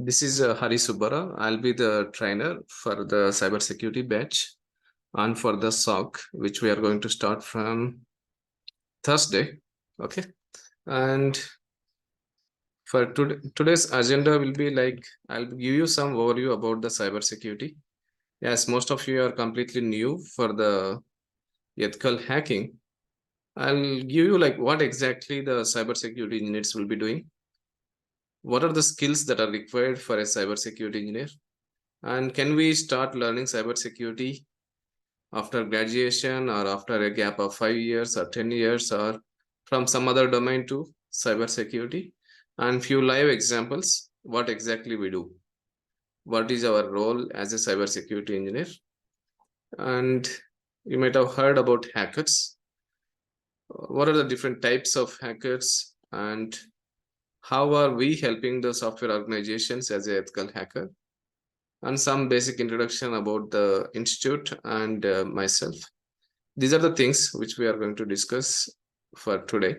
This is Hari Subbara. I'll be the trainer for the cybersecurity batch and for the SOC, which we are going to start from Thursday. Okay. And for today's agenda will be like I'll give you some overview about the cybersecurity. Yes, most of you are completely new for the ethical hacking. I'll give you like what exactly the cybersecurity engineers will be doing. What are the skills that are required for a cybersecurity engineer? And can we start learning cybersecurity after graduation or after a gap of 5 years or 10 years or from some other domain to cybersecurity? And few live examples, what exactly we do. What is our role as a cybersecurity engineer? And you might have heard about hackers. What are the different types of hackers and how are we helping the software organizations as an ethical hacker? And some basic introduction about the institute and myself. These are the things which we are going to discuss for today.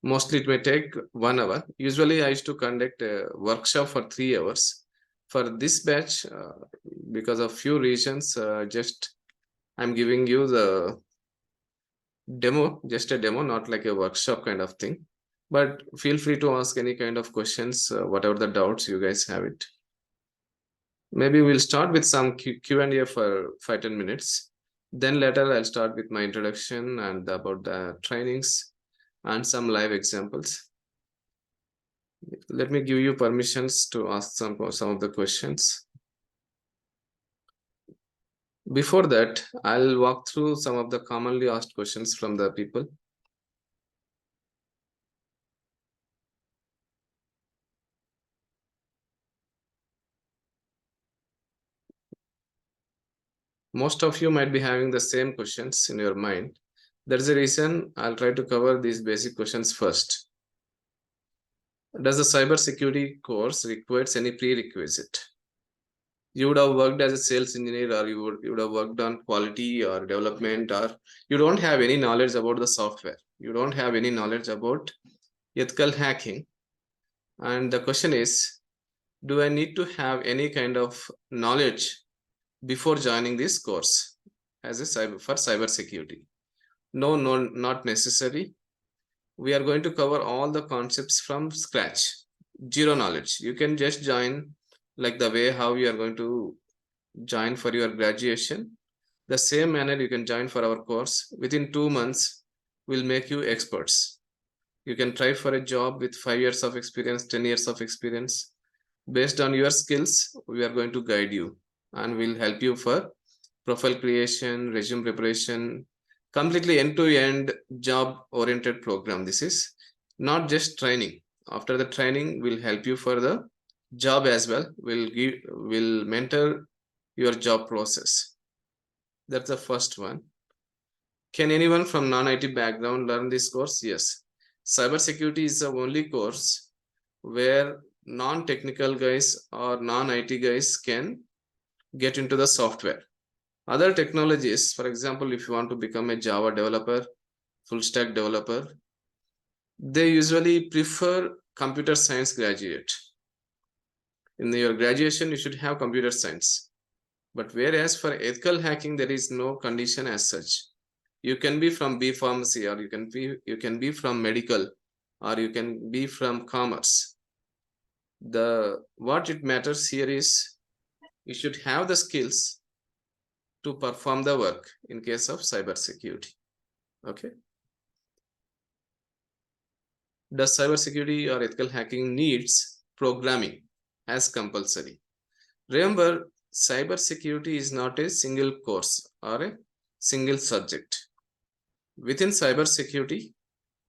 Mostly it may take 1 hour. Usually I used to conduct a workshop for 3 hours. For this batch, because of few reasons, just I'm giving you the demo, just a demo, not like a workshop kind of thing. But feel free to ask any kind of questions, whatever the doubts you guys have it. Maybe we'll start with some Q&A for 5-10 minutes. Then later I'll start with my introduction and about the trainings and some live examples. Let me give you permissions to ask some of the questions. Before that, I'll walk through some of the commonly asked questions from the people. Most of you might be having the same questions in your mind. There's a reason I'll try to cover these basic questions first. Does the cybersecurity course requires any prerequisite? You would have worked as a sales engineer or you would have worked on quality or development, or you don't have any knowledge about the software. You don't have any knowledge about ethical hacking. And the question is, do I need to have any kind of knowledge before joining this course as a for cybersecurity? No, not necessary. We are going to cover all the concepts from scratch. Zero knowledge. You can just join like the way how you are going to join for your graduation. The same manner you can join for our course. Within 2 months, we'll make you experts. You can try for a job with 5 years of experience, 10 years of experience. Based on your skills, we are going to guide you and we'll help you for profile creation, resume preparation, completely end-to-end job-oriented program. This is not just training. After the training, we'll help you for the job as well. We'll mentor your job process. That's the first one. Can anyone from non-IT background learn this course? Yes. Cybersecurity is the only course where non-technical guys or non-IT guys can get into the software. Other technologies, for example, if you want to become a Java developer, full stack developer, they usually prefer computer science graduate. In your graduation, you should have computer science. But whereas for ethical hacking, there is no condition as such. You can be from B Pharmacy, or you can be from medical, or you can be from commerce. What it matters here is you should have the skills to perform the work in case of cybersecurity. Okay. Does cybersecurity or ethical hacking needs programming as compulsory? Remember, cybersecurity is not a single course or a single subject. Within cybersecurity,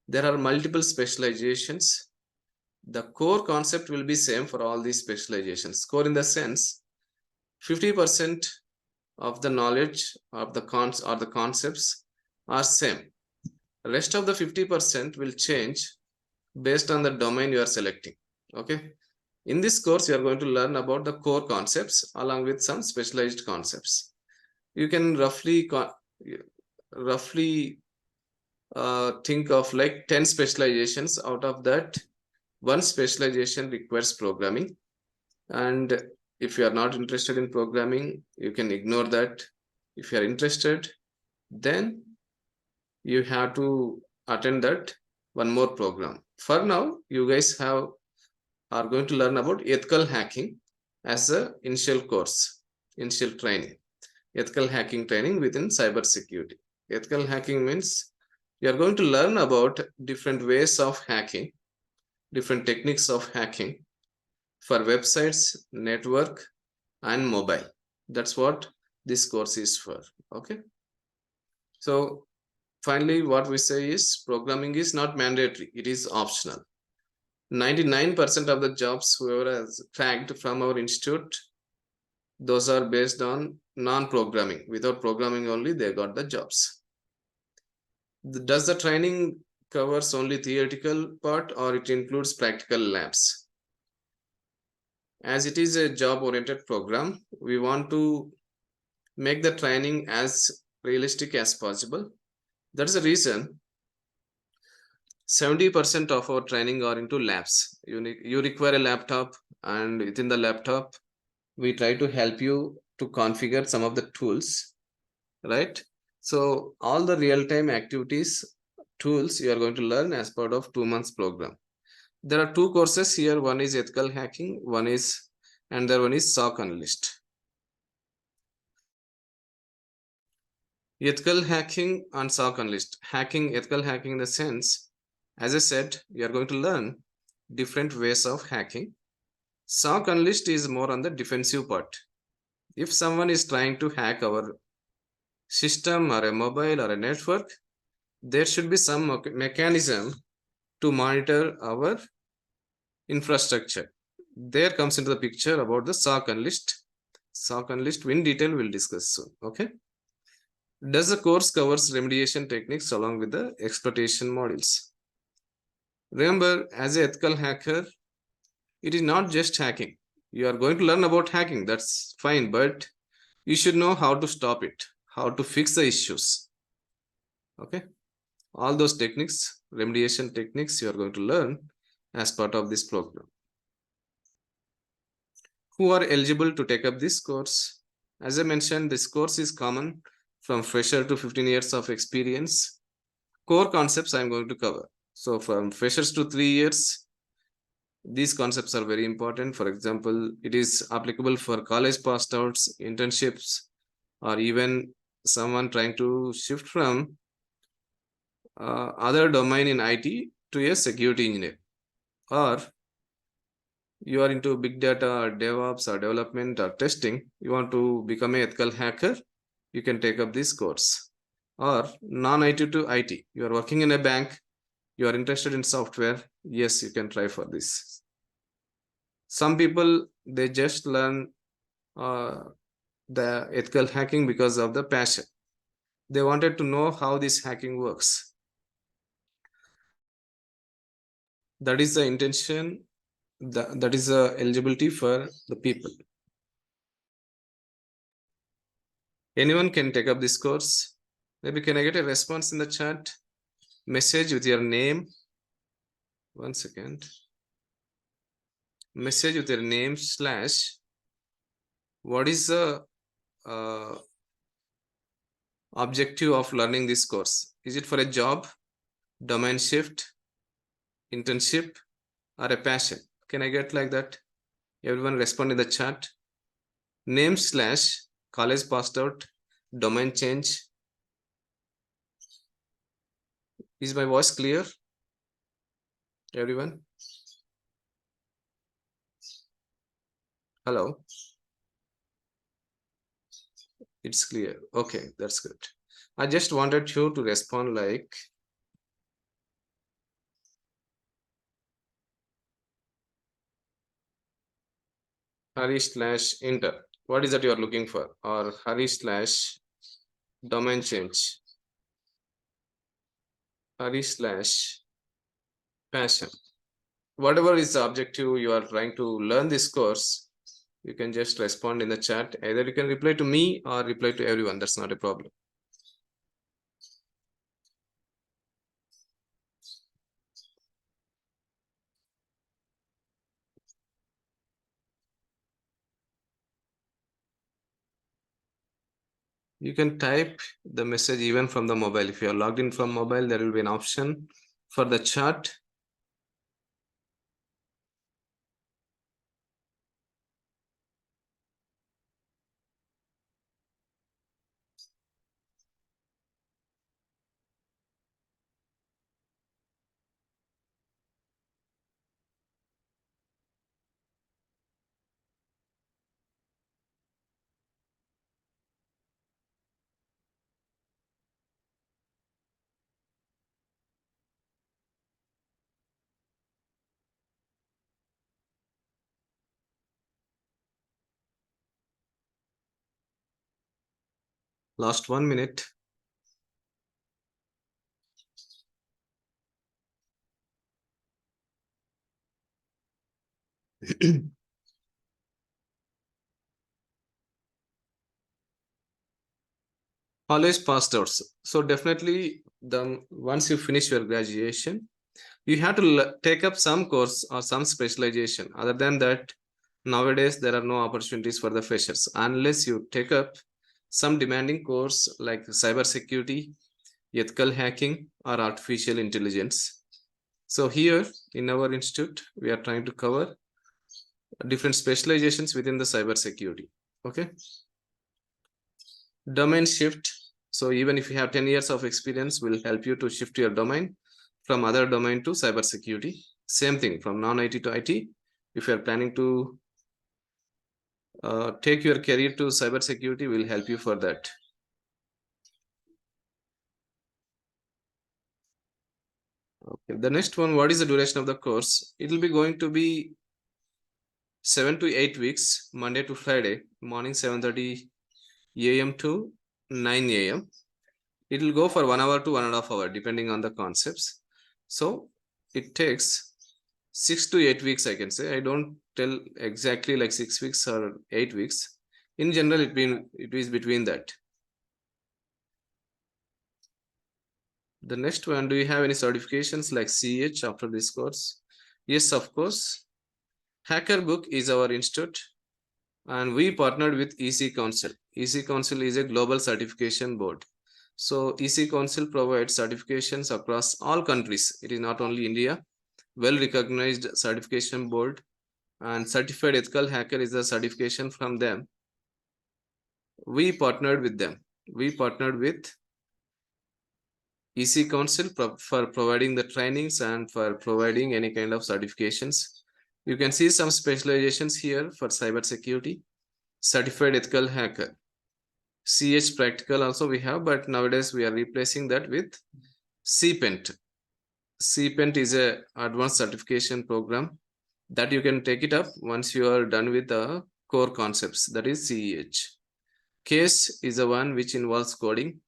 there are multiple specializations. The core concept will be same for all these specializations. Core in the sense, 50% of the knowledge of the concepts are same. The rest of the 50% will change based on the domain you are selecting. Okay. In this course, you are going to learn about the core concepts along with some specialized concepts. You can roughly think of like 10 specializations. Out of that, one specialization requires programming And if you are not interested in programming, you can ignore that. If you are interested, then you have to attend that one more program. For now, you guys are going to learn about ethical hacking as a initial course, initial training. Ethical hacking training within cybersecurity. Ethical hacking means you are going to learn about different ways of hacking, different techniques of hacking for websites, network, and mobile. That's what this course is for. Okay. So finally, what we say is programming is not mandatory, it is optional. 99% of the jobs whoever has cracked from our institute, those are based on non-programming. Without programming only, they got the jobs. Does the training covers only theoretical part or it includes practical labs? As it is a job-oriented program, we want to make the training as realistic as possible. That's the reason 70% of our training are into labs. You require a laptop, and within the laptop, we try to help you to configure some of the tools, right? So all the real-time activities tools you are going to learn as part of 2 months program. There are two courses here. One is ethical hacking, and the one is SOC analyst. Ethical hacking and SOC analyst. Ethical hacking in the sense, as I said, you are going to learn different ways of hacking. SOC analyst is more on the defensive part. If someone is trying to hack our system or a mobile or a network, there should be some mechanism to monitor our infrastructure. There comes into the picture about the SOC analyst. SOC analyst in detail we'll discuss soon. Okay. Does the course covers remediation techniques along with the exploitation models? Remember, as an ethical hacker, it is not just hacking. You are going to learn about hacking, that's fine, but you should know how to stop it, how to fix the issues. Okay. All those techniques, remediation techniques, you are going to learn as part of this program. Who are eligible to take up this course? As I mentioned, this course is common from fresher to 15 years of experience. Core concepts I am going to cover. So from freshers to 3 years, these concepts are very important. For example, it is applicable for college passed outs, internships, or even someone trying to shift from other domain in IT to a security engineer, or you are into big data or DevOps or development or testing, you want to become an ethical hacker, you can take up this course. Or non-IT to IT, you are working in a bank, you are interested in software, yes, you can try for this. Some people, they just learn the ethical hacking because of the passion. They wanted to know how this hacking works. That is the intention, that is the eligibility for the people. Anyone can take up this course. Maybe can I get a response in the chat? Message with your name. 1 second. Message with your name / what is the objective of learning this course? Is it for a job, domain shift, internship, or a passion? Can I get like that? Everyone respond in the chat. Name / college passed out, domain change. Is my voice clear? Everyone? Hello? It's clear. Okay, that's good. I just wanted you to respond like Harish / inter. What is that you are looking for? Or Harish / domain change. Harish / passion. Whatever is the objective you are trying to learn this course, you can just respond in the chat. Either you can reply to me or reply to everyone. That's not a problem. You can type the message even from the mobile. If you are logged in from mobile, there will be an option for the chat. Last 1 minute. Always passed out. So definitely, the once you finish your graduation, you have to take up some course or some specialization. Other than that, nowadays there are no opportunities for the freshers unless you take up some demanding course like cyber security, ethical hacking, or artificial intelligence. So here in our institute, we are trying to cover different specializations within the cyber security. Okay. Domain shift. So even if you have 10 years of experience, will help you to shift your domain from other domain to cyber security. Same thing from non-IT to IT. If you are planning to take your career to cyber security, will help you for that. Okay. The next one, what is the duration of the course? It will be going to be 7 to 8 weeks, Monday to Friday, morning 7:30 a.m. to 9 a.m. It will go for 1 hour to 1.5 hour, depending on the concepts. So it takes 6 to 8 weeks, I can say. I don't tell exactly like 6 weeks or 8 weeks. In general, it is between that. The next one, do you have any certifications like CEH after this course? Yes, of course. Hacker Book is our institute, and we partnered with EC Council. EC Council is a global certification board. So EC Council provides certifications across all countries. It is not only India. Well recognized certification board, and certified ethical hacker is a certification from them. We partnered with them. We partnered with EC Council for providing the trainings and for providing any kind of certifications. You can see some specializations here for cyber security, certified ethical hacker. CH practical also we have, but nowadays we are replacing that with CPENT. CPENT is a advanced certification program that you can take it up once you are done with the core concepts, that is CEH. CASE is the one which involves coding.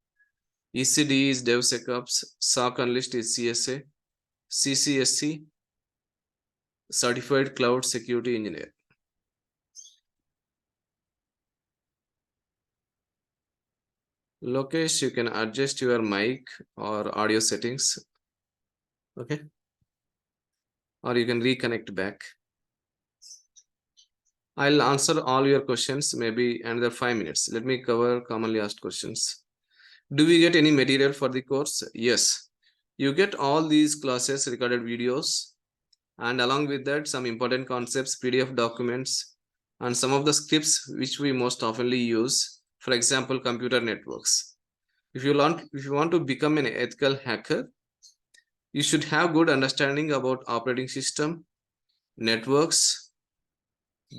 ECD is DevSecOps. SOC Analyst is CSA. CCSC, Certified Cloud Security Engineer. Lokesh, you can adjust your mic or audio settings. Okay. Or you can reconnect back. I'll answer all your questions, maybe another 5 minutes. Let me cover commonly asked questions. Do we get any material for the course? Yes. You get all these classes, recorded videos, and along with that, some important concepts, PDF documents, and some of the scripts which we most oftenly use. For example, computer networks. If you want to become an ethical hacker, you should have good understanding about operating system, networks,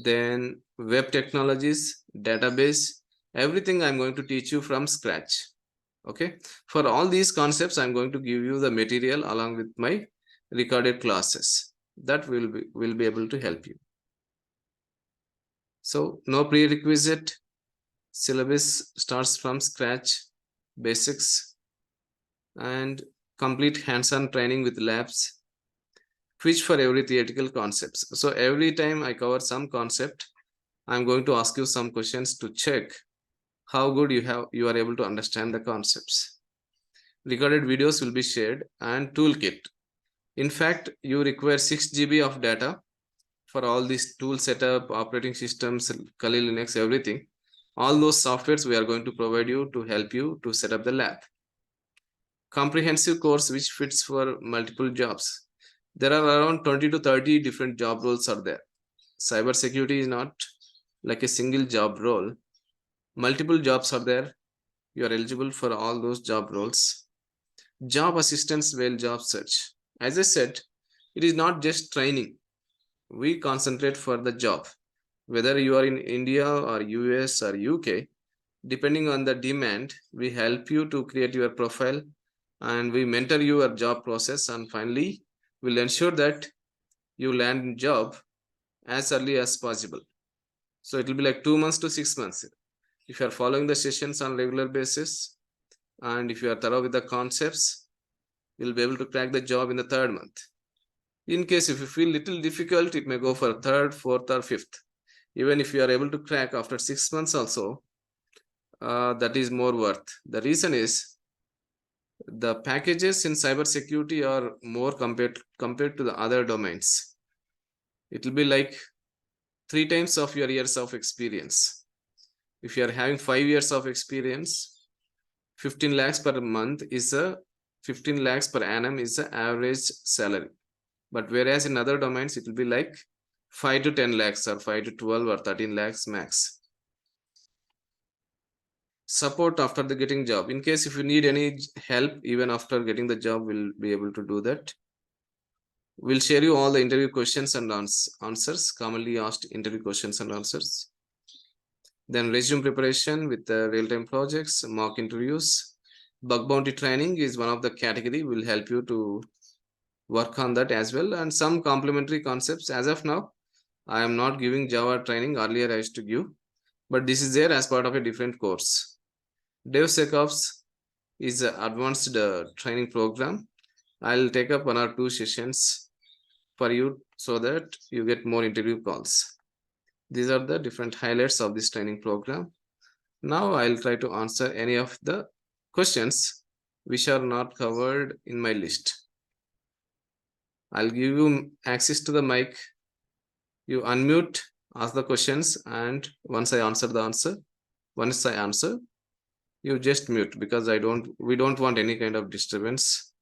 then web technologies, database, everything I'm going to teach you from scratch. Okay, for all these concepts I'm going to give you the material along with my recorded classes that will be able to help you. So no prerequisite, syllabus starts from scratch, basics, and complete hands-on training with labs, quiz for every theoretical concepts. So every time I cover some concept, I'm going to ask you some questions to check how good you are able to understand the concepts. Recorded videos will be shared, and toolkit. In fact, you require 6 GB of data for all these tool setup, operating systems, Kali Linux, everything. All those softwares we are going to provide you to help you to set up the lab. Comprehensive course which fits for multiple jobs. There are around 20 to 30 different job roles are there. Cybersecurity is not like a single job role. Multiple jobs are there. You are eligible for all those job roles. Job assistance while job search. As I said, it is not just training. We concentrate for the job. Whether you are in India or US or UK, depending on the demand, we help you to create your profile and we mentor your job process, and finally we'll ensure that you land job as early as possible. So it will be like 2 months to 6 months. If you are following the sessions on regular basis and if you are thorough with the concepts, you'll be able to crack the job in the third month. In case if you feel little difficult, it may go for third, fourth, or fifth. Even if you are able to crack after 6 months also, that is more worth. The reason is the packages in cybersecurity are more compared to the other domains. It will be like 3 times of your years of experience. If you are having 5 years of experience, 15 lakhs per month is a 15 lakhs per annum is the average salary. But whereas in other domains, it will be like 5 to 10 lakhs or 5 to 12 or 13 lakhs max. Support after the getting job. In case if you need any help, even after getting the job, we'll be able to do that. We'll share you all the interview questions and answers, commonly asked interview questions and answers. Then resume preparation with the real-time projects, mock interviews. Bug bounty training is one of the category. Will help you to work on that as well. And some complementary concepts. As of now, I am not giving Java training. Earlier I used to give, but this is there as part of a different course. DevSecOps is an advanced training program. I'll take up 1 or 2 sessions for you so that you get more interview calls. These are the different highlights of this training program. Now I'll try to answer any of the questions which are not covered in my list. I'll give you access to the mic. You unmute, ask the questions, and once I answer, you just mute, because we don't want any kind of disturbance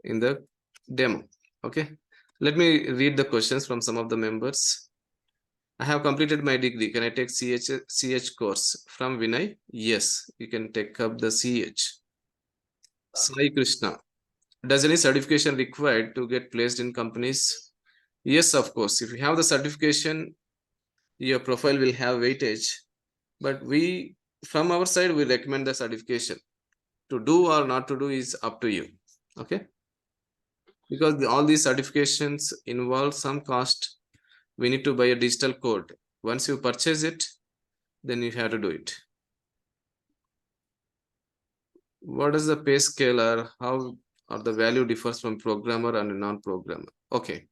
in the demo. Okay, let me read the questions from some of the members. I have completed my degree. Can I take CH course? From Vinay. Yes, you can take up the CH. Sai Krishna. Does any certification required to get placed in companies? Yes, of course. If you have the certification, your profile will have weightage. But from our side, we recommend the certification. To do or not to do is up to you. Okay. Because all these certifications involve some cost. We need to buy a digital code. Once you purchase it, then you have to do it. What is the pay scale, or how or the value differs from programmer and non-programmer? Okay.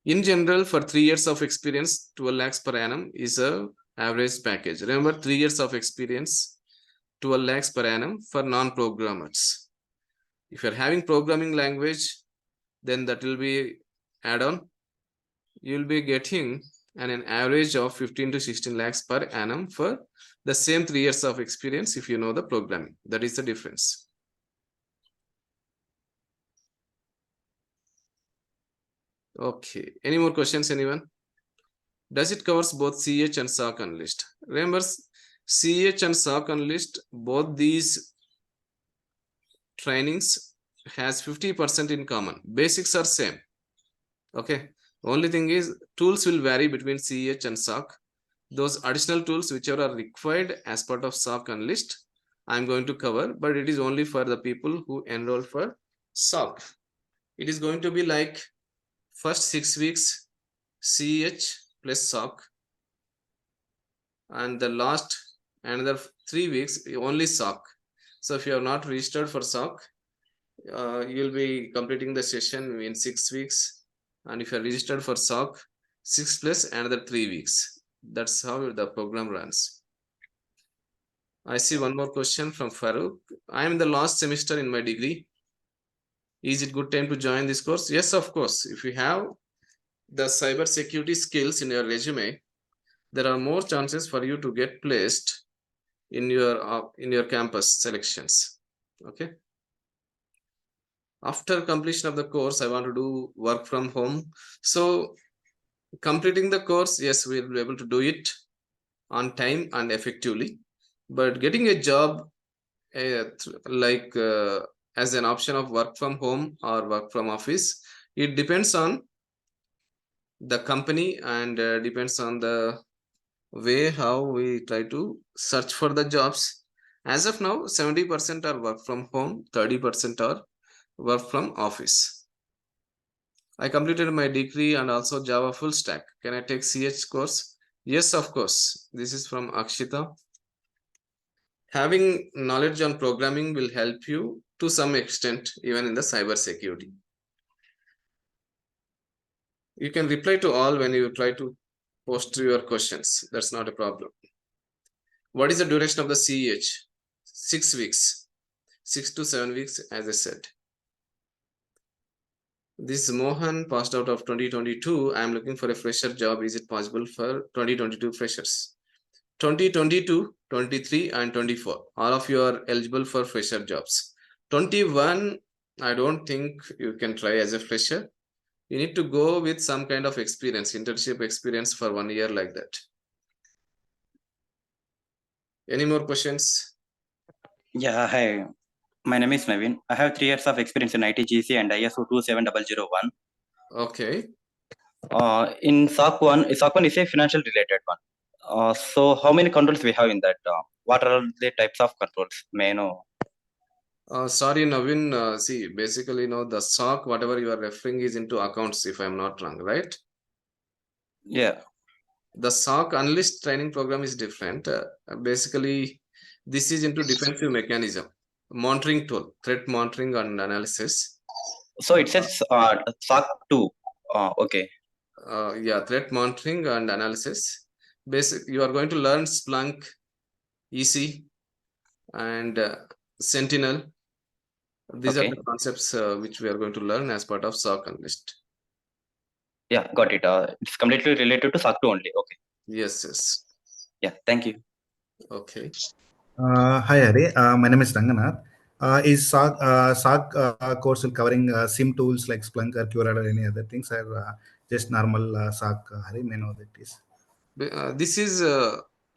In general, for 3 years of experience, 12 lakhs per annum is a average package. Remember, 3 years of experience, 12 lakhs per annum for non-programmers. If you're having programming language, then that will be add-on. You'll be getting an average of 15 to 16 lakhs per annum for the same 3 years of experience if you know the programming. That is the difference. Okay. Any more questions, anyone? Does it covers both CH and SOC analyst? Remember, CH and SOC analyst, both these trainings has 50% in common. Basics are same. Okay. Only thing is tools will vary between CH and SOC. Those additional tools whichever are required as part of SOC analyst, I'm going to cover, but it is only for the people who enroll for SOC. It is going to be like first 6 weeks CH plus SOC, and the last another 3 weeks only SOC. So if you are not registered for SOC, you'll be completing the session in 6 weeks, and if you are registered for SOC, 6 plus another 3 weeks. That's how the program runs. I see one more question from Farouk. I am in the last semester in my degree. Is it good time to join this course? Yes, of course. If you have the cyber security skills in your resume, there are more chances for you to get placed in your campus selections. Okay. After completion of the course, I want to do work from home. So completing the course, yes, we'll be able to do it on time and effectively. But getting a job like as an option of work from home or work from office, it depends on the company and depends on the way how we try to search for the jobs. As of now, 70% are work from home, 30% are work from office. I completed my degree and also Java full stack. Can I take CH course? Yes, of course. This is from Akshita. Having knowledge on programming will help you to some extent, even in the cyber security. You can reply to all when you try to post your questions. That's not a problem. What is the duration of the CEH? 6 weeks, 6 to 7 weeks, as I said. This Mohan passed out of 2022. I am looking for a fresher job. Is it possible for 2022 freshers? 2022, 23, and 24. All of you are eligible for fresher jobs. 21, I don't think you can try as a fresher. You need to go with some kind of experience, internship experience for 1 year like that. Any more questions? Yeah, hi. My name is Naveen. I have 3 years of experience in ITGC and ISO 27001. Okay. In SOC 1 is a financial related one. So how many controls we have in that? What are the types of controls? May I know? Sorry, Navin. See, basically, the SOC, whatever you are referring is into accounts, if I'm not wrong, right? Yeah. The SOC analyst training program is different. Basically, this is into defensive mechanism, monitoring tool, threat monitoring and analysis. So it says SOC 2. Okay. Yeah, threat monitoring and analysis. You are going to learn Splunk, EC, and Sentinel. These are Okay. the concepts which we are going to learn as part of SOC analyst. Yeah, got it. It's completely related to SOC 2 only. Okay. Yes, yes. Yeah, thank you. Okay. Hi, Hari. My name is Ranganath. Is SOC course will covering SIM tools like Splunk or QRadar or any other things, or just normal SOC? Hari, may know that is. This is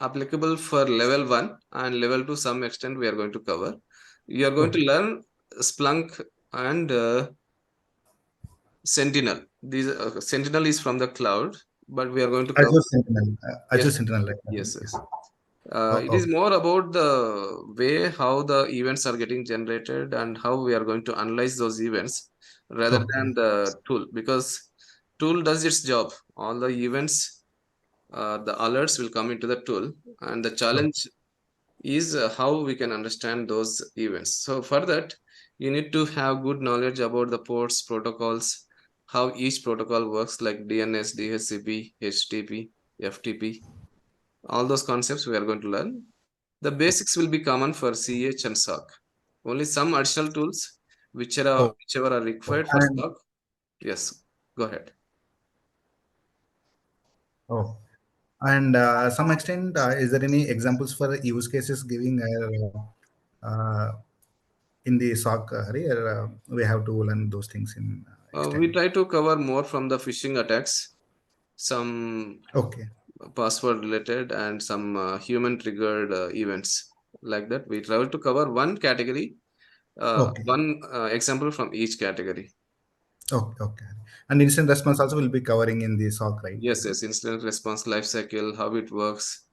applicable for level 1 and level 2 some extent we are going to cover. You are going to learn Splunk and Sentinel. Sentinel is from the cloud, but we are going to cover Azure Sentinel. Azure yes, Sentinel, right? yes, yes. Oh, It is more about the way how the events are getting generated and how we are going to analyze those events rather than the tool, because tool does its job. All the events, the alerts will come into the tool, and the challenge is how we can understand those events. So for that, you need to have good knowledge about the ports, protocols, how each protocol works, like DNS, DHCP, HTTP, FTP. All those concepts we are going to learn. The basics will be common for CEH and SOC. Only some additional tools whichever are required for and, SOC. Yes, go ahead. oh, and some extent, is there any examples for use cases giving in the SOC, Hari, or we have to learn those things in We extent? try to cover more from the phishing attacks, some Okay. password related, and some human triggered events like that. We try to cover one category, Okay. one example from each category. Okay. Okay. And incident response also will be covering in the SOC, right? Yes, yes, incident response life cycle, how it works,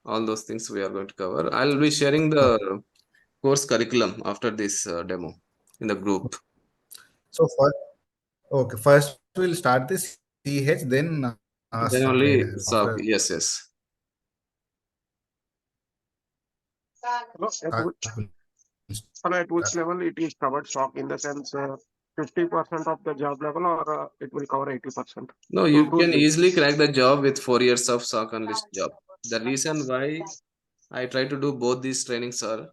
all those things we are going to cover. I'll be sharing the course curriculum after this demo in the group. So first we'll start the CH, then SOC, right? Then After only SOC. Yes, yes. No, SOC will at which start. level it is covered SOC in the sense 50% of the job level, or it will cover 80%? No, you can easily crack the job with 4 years of SOC analyst job. The reason why I try to do both these trainings are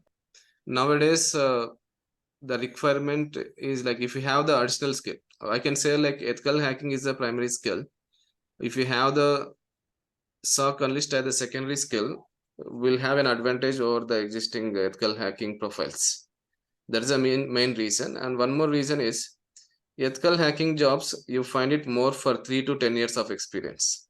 nowadays the requirement is like if you have the additional skill, I can say like ethical hacking is the primary skill. If you have the SOC Unleashed as a secondary skill will have an advantage over the existing ethical hacking profiles. That is the main reason. And one more reason is ethical hacking jobs, you find it more for 3 to 10 years of experience.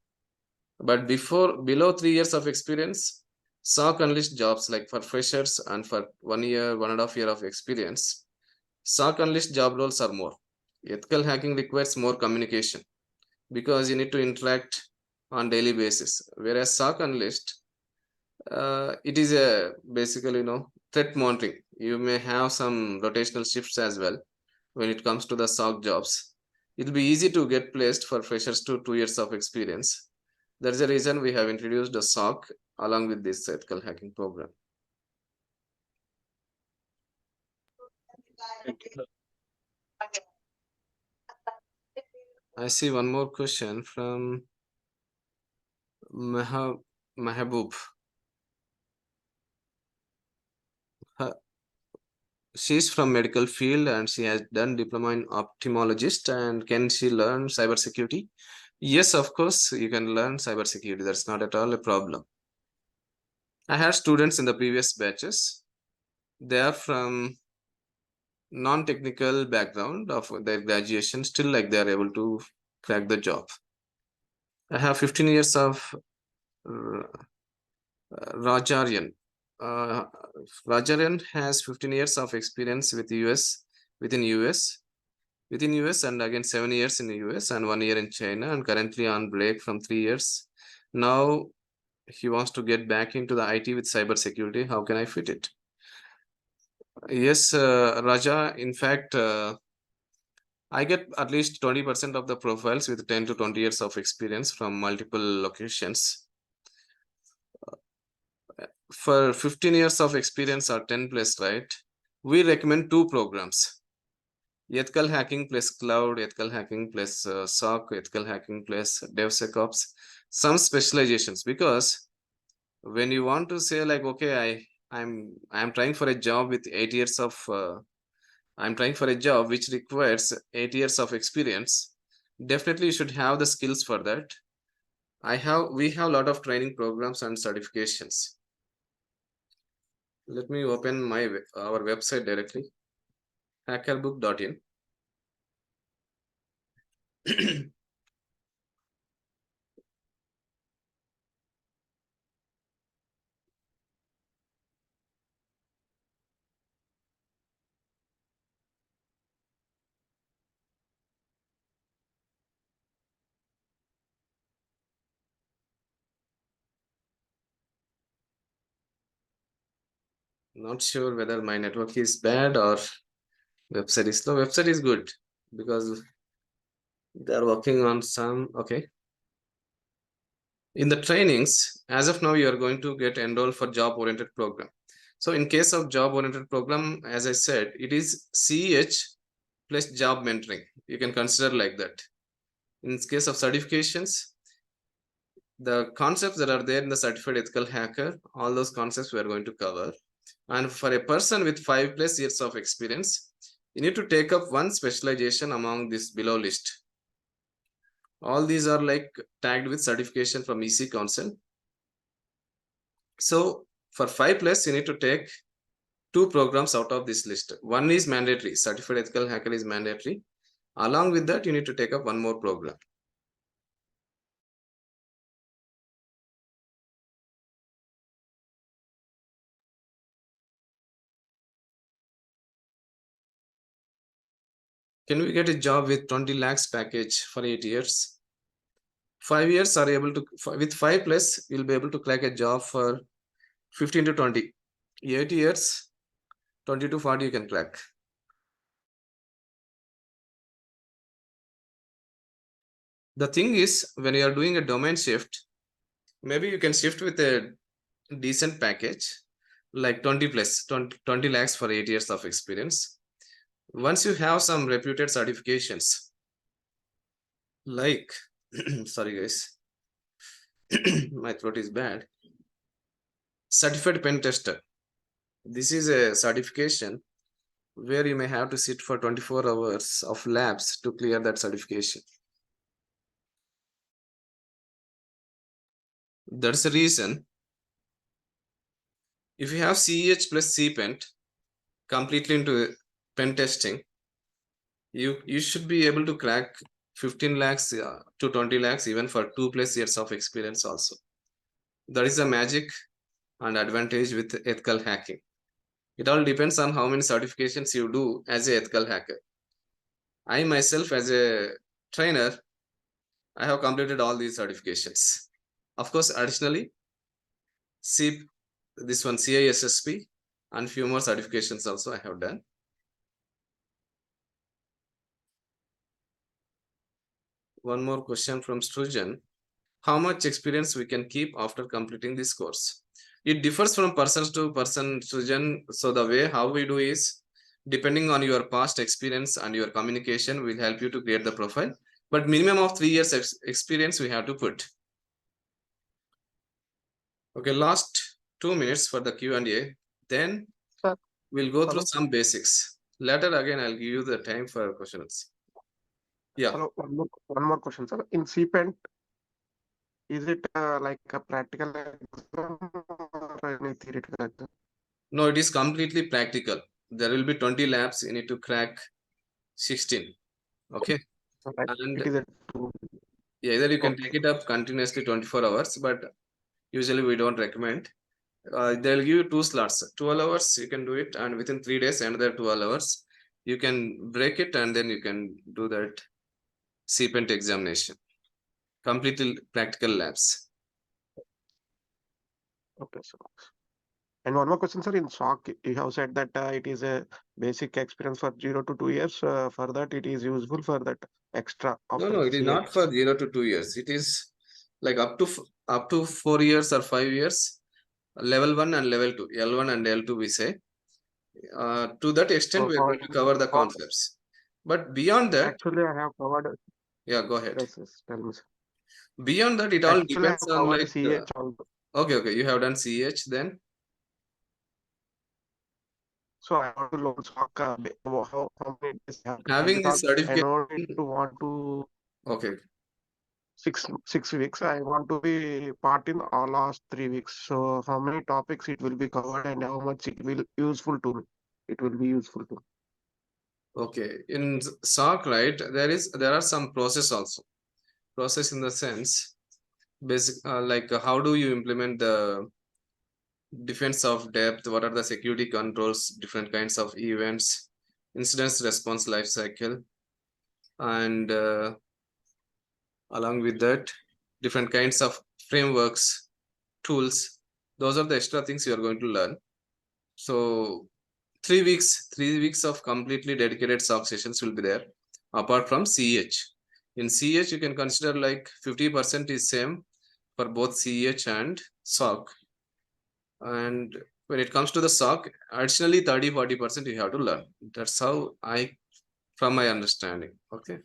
But below 3 years of experience, SOC Unleashed jobs like for freshers and for 1 year, 1.5 year of experience, SOC Unleashed job roles are more. Ethical hacking requires more communication because you need to interact on daily basis. Whereas SOC Unleashed, it is a basically threat monitoring. You may have some rotational shifts as well when it comes to the SOC jobs. It'll be easy to get placed for freshers to 2 years of experience. That's the reason we have introduced a SOC along with this ethical hacking program. I see one more question from Mahabub. She's from medical field and she has done diploma in ophthalmologist, and can she learn cybersecurity? Yes, of course, you can learn cybersecurity. That's not at all a problem. I had students in the previous batches. They are from non-technical background of their graduation, still like they are able to crack the job. I have 15 years of Rajarian. Rajarian has 15 years of experience with within US, and again 7 years in the US and 1 year in China, and currently on break from 3 years. Now he wants to get back into the IT with cybersecurity. How can I fit it? Yes, Raja, in fact, I get at least 20% of the profiles with 10 to 20 years of experience from multiple locations. For 15 years of experience or 10 plus, right? We recommend 2 programs. Ethical hacking plus cloud, ethical hacking plus SOC, ethical hacking plus DevSecOps, some specializations. Because when you want to say like, okay, I'm trying for a job with 8 years of I'm trying for a job which requires 8 years of experience, definitely you should have the skills for that. We have a lot of training programs and certifications. Let me open our website directly, hackerbook.in. Not sure whether my network is bad or website is slow. Website is good because they are working on some. Okay. In the trainings, as of now, you are going to get enrolled for job-oriented program. So in case of job-oriented program, as I said, it is CEH plus job mentoring. You can consider like that. In case of certifications, the concepts that are there in the certified ethical hacker, all those concepts we are going to cover. And for a person with 5+ years of experience, you need to take up one specialization among this below list. All these are like tagged with certification from EC Council. So for 5+, you need to take 2 programs out of this list. One is mandatory, certified ethical hacker is mandatory. Along with that, you need to take up one more program. Can we get a job with 20 lakhs package for 8 years? 5 years are able to, with 5+, you'll be able to crack a job for 15 to 20. 8 years, 20 to 40 you can crack. The thing is, when you are doing a domain shift, maybe you can shift with a decent package, like 20 lakhs for 8 years of experience. Once you have some reputed certifications, like, sorry guys, my throat is bad. Certified pen tester. This is a certification where you may have to sit for 24 hours of labs to clear that certification. That's the reason. If you have CEH plus CPENT completely into pen testing, you should be able to crack 15 lakhs to 20 lakhs even for 2+ years of experience also. That is the magic and advantage with ethical hacking. It all depends on how many certifications you do as an ethical hacker. I myself, as a trainer, I have completed all these certifications. Of course, additionally, this one CISSP and few more certifications also I have done. One more question from Strujan. How much experience we can keep after completing this course? It differs from person to person, Strujan. So the way how we do is, depending on your past experience and your communication, will help you to create the profile. But minimum of 3 years experience we have to put. Okay, last 2 minutes for the Q&A. Then Sir. we'll go through Hello. some basics. Later again, I'll give you the time for questions. Yeah. Hello, one more question, sir. In CPENT, is it like a practical exam or any theoretical exam? No, it is completely practical. There will be 20 labs. You need to crack 16. Okay. Like And it is a yeah, either you can Okay. take it up continuously 24 hours, but usually we don't recommend. They'll give you 2 slots, 12 hours you can do it, and within 3 days another 12 hours you can break it, and then you can do that CPENT examination. Completely practical labs. Okay, sir. And one more question, sir. In SOC, you have said that it is a basic experience for 0 to 2 years. For that, it is useful for that extra No, after no, it is not CH. for 0 to 2 years. It is like up to 4 years or 5 years, level 1 and level 2, L1 and L2 we say. To that extent, So we are going to cover the concepts. But beyond that, actually, I have covered. yeah, go ahead. Yes, tell me, sir. Beyond that, it all Actually, I depends have on covered like. CH also. Okay, you have done CH then. So I want to learn SOC. How many days I have to Having this because I certificate. know it to want to Okay. 6 weeks. I want to be part in all last 3 weeks. So how many topics it will be covered and how much it will useful to me. It will be useful to me. Okay. In SOC, right, there are some process also. Process in the sense, basic like how do you implement the defense of depth? What are the security controls? Different kinds of events, incidents response life cycle, and along with that, different kinds of frameworks, tools. Those are the extra things you are going to learn. So 3 weeks of completely dedicated SOC sessions will be there, apart from CEH. In CEH, you can consider like 50% is same for both CEH and SOC. And when it comes to the SOC, additionally 30-40% you have to learn. That's how from my understanding. Okay.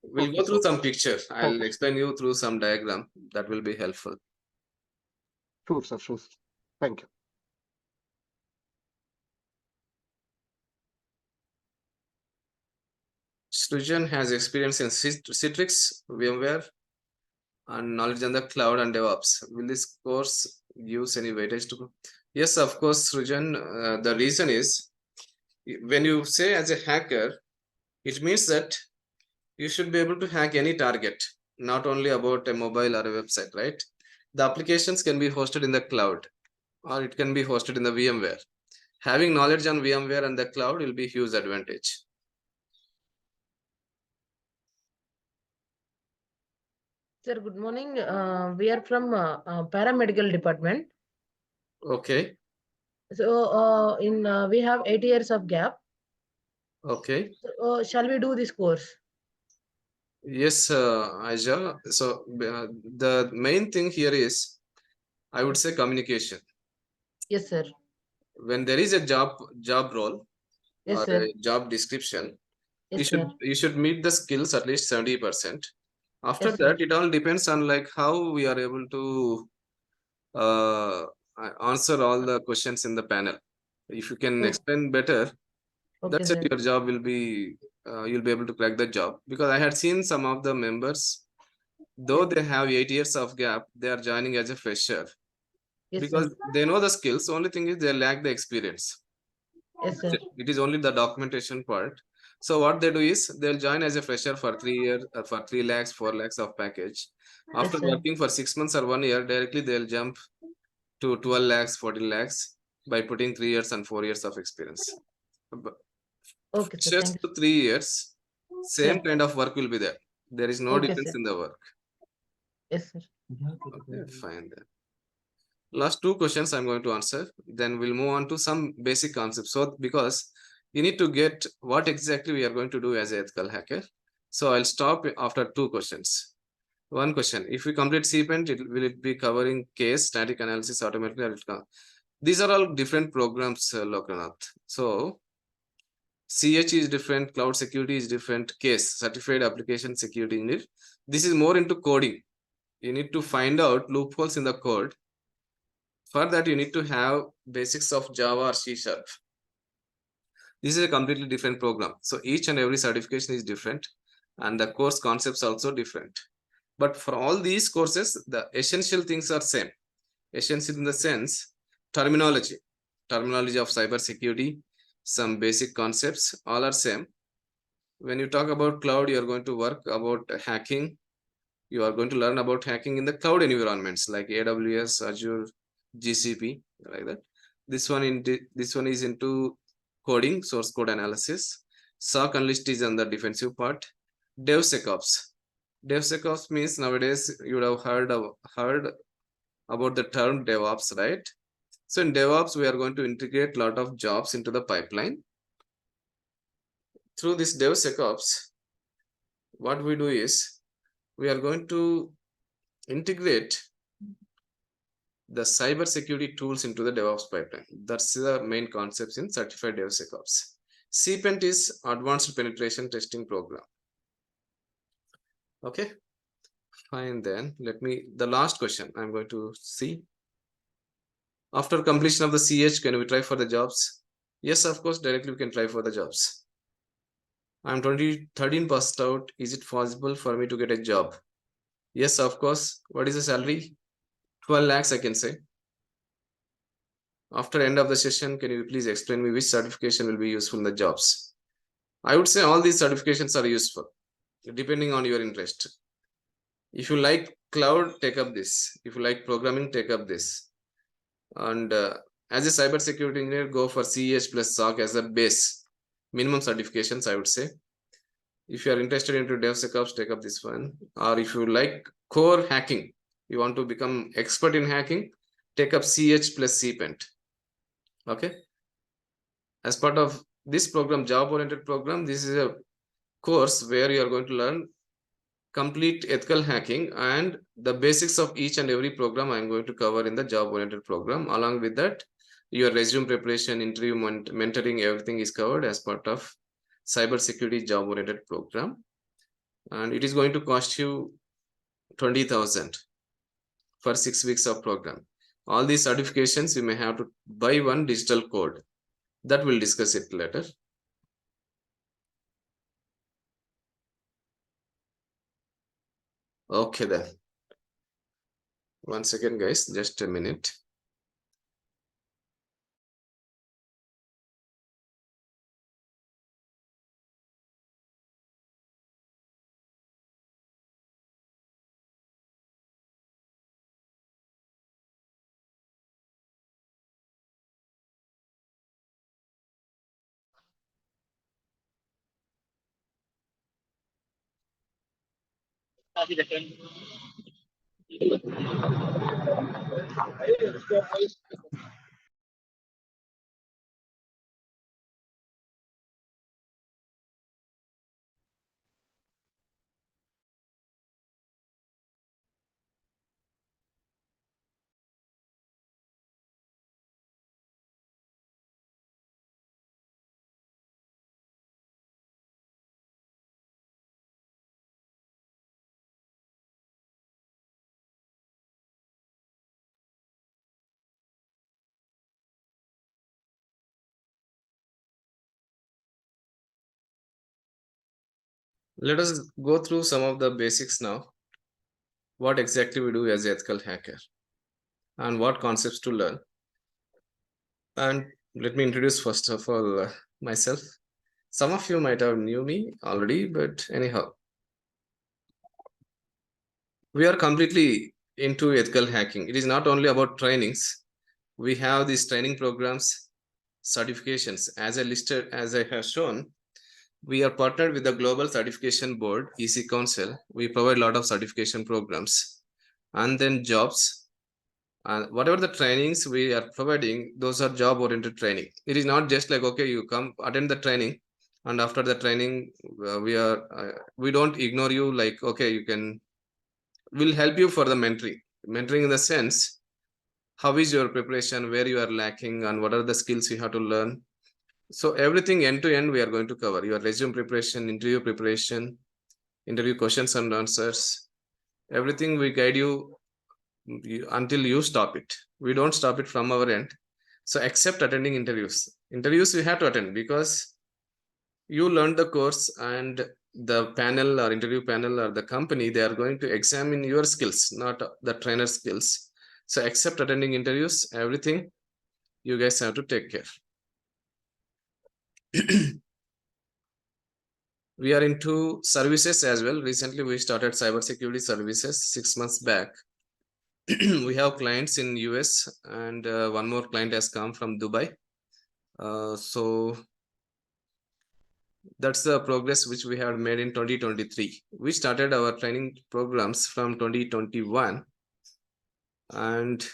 We'll Okay, go through sir. some picture. Thank I'll you. explain you through some diagram. That will be helpful. Sure, sir. Sure. Thank you. Srujan has experience in Citrix, VMware, and knowledge on the cloud and DevOps. Will this course use any weightage to? Yes, of course, Srujan. The reason is when you say as a hacker, it means that you should be able to hack any target, not only about a mobile or a website, right? The applications can be hosted in the cloud or it can be hosted in the VMware. Having knowledge on VMware and the cloud will be huge advantage. Sir, good morning. We are from paramedical department. Okay. So we have 8 years of gap. Okay. So, shall we do this course? Yes, Aja. So the main thing here is, I would say, communication. Yes, sir. When there is a job role Yes, or sir. a job description, Yes, sir. you should meet the skills at least 70%. After Yes, sir. that, it all depends on like how we are able to answer all the questions in the panel. If you can Oh. explain better, Okay, that's it. sir. Your job will be you'll be able to crack the job, because I had seen some of the members, though they have 8 years of gap, they are joining as a fresher Yes, because sir. they know the skills. Only thing is they lack the experience. Yes, sir. It is only the documentation part. So what they do is they'll join as a fresher for 3 years, for 3 lakhs, 4 lakhs of package. After sir. working for 6 months or 1 year, directly they'll jump to 12 lakhs, 14 lakhs by putting 3 years and 4 years of experience. Okay, sir. Just Thank you. to 3 years, same Yeah. kind of work will be there. There is no Okay, difference sir. in the work. Yes, sir. Okay, fine then. Last 2 questions I'm going to answer. Then we'll move on to some basic concepts. So because you need to get what exactly we are going to do as an ethical hacker. So I'll stop after 2 questions. One question: if we complete CPENT, will it be covering case, static analysis, automatically? These are all different programs, Lokanath. So CH is different, cloud security is different, case, certified application security engineer. This is more into coding. You need to find out loopholes in the code. For that, you need to have basics of Java or C#. This is a completely different program. So each and every certification is different and the course concepts also different. But for all these courses, the essential things are same. Essential in the sense, terminology of cyber security, some basic concepts, all are same. When you talk about cloud, you are going to work about hacking. You are going to learn about hacking in the cloud environments like AWS, Azure, GCP, like that. This one is into coding, source code analysis. SOC analyst is on the defensive part. DevSecOps. DevSecOps means nowadays you would have heard about the term DevOps, right? So in DevOps, we are going to integrate a lot of jobs into the pipeline. Through this DevSecOps, what we do is we are going to integrate the cyber security tools into the DevOps pipeline. That's the main concepts in certified DevSecOps. CPENT is advanced penetration testing program. Okay, fine then. The last question I'm going to see. After completion of the CH, can we try for the jobs? Yes, of course, directly we can try for the jobs. I'm 2013 passed out. Is it possible for me to get a job? Yes, of course. What is the salary? 12 lakhs, I can say. After end of the session, can you please explain me which certification will be useful in the jobs? I would say all these certifications are useful, depending on your interest. If you like cloud, take up this. If you like programming, take up this. And as a cybersecurity engineer, go for CEH plus SOC as a base. Minimum certifications, I would say. If you are interested into DevSecOps, take up this one. Or if you like core hacking, you want to become expert in hacking, take up CH plus CPENT. Okay. As part of this program, job-oriented program, this is a course where you are going to learn complete ethical hacking and the basics of each and every program I'm going to cover in the job-oriented program. Along with that, your resume preparation, interview mentoring, everything is covered as part of cybersecurity job-oriented program. And it is going to cost you 20,000 for 6 weeks of program. All these certifications, you may have to buy one digital code. That we'll discuss it later. Okay then. One second, guys, just a minute. Let us go through some of the basics now. what exactly we do as an ethical hacker and what concepts to learn. And let me introduce first of all myself. Some of you might have knew me already, but anyhow, we are completely into ethical hacking. It is not only about trainings. We have these training programs, certifications. As I have shown, we are partnered with the Global Certification Board, EC Council. We provide a lot of certification programs, and then jobs. And whatever the trainings we are providing, those are job-oriented training. It is not just like, okay, you come attend the training, and after the training, we don't ignore you. Like, okay, you can. We'll help you for the mentoring. Mentoring in the sense, how is your preparation, where you are lacking, and what are the skills you have to learn. So everything end to end, we are going to cover your resume preparation, interview preparation, interview questions and answers. Everything we guide you until you stop it. We don't stop it from our end. So except attending interviews. Interviews you have to attend because you learned the course, and the panel or interview panel or the company, they are going to examine your skills, not the trainer skills. So except attending interviews, everything you guys have to take care. We are into services as well. Recently, we started cybersecurity services 6 months back. We have clients in US, and one more client has come from Dubai. So that's the progress which we have made in 2023. We started our training programs from 2021, and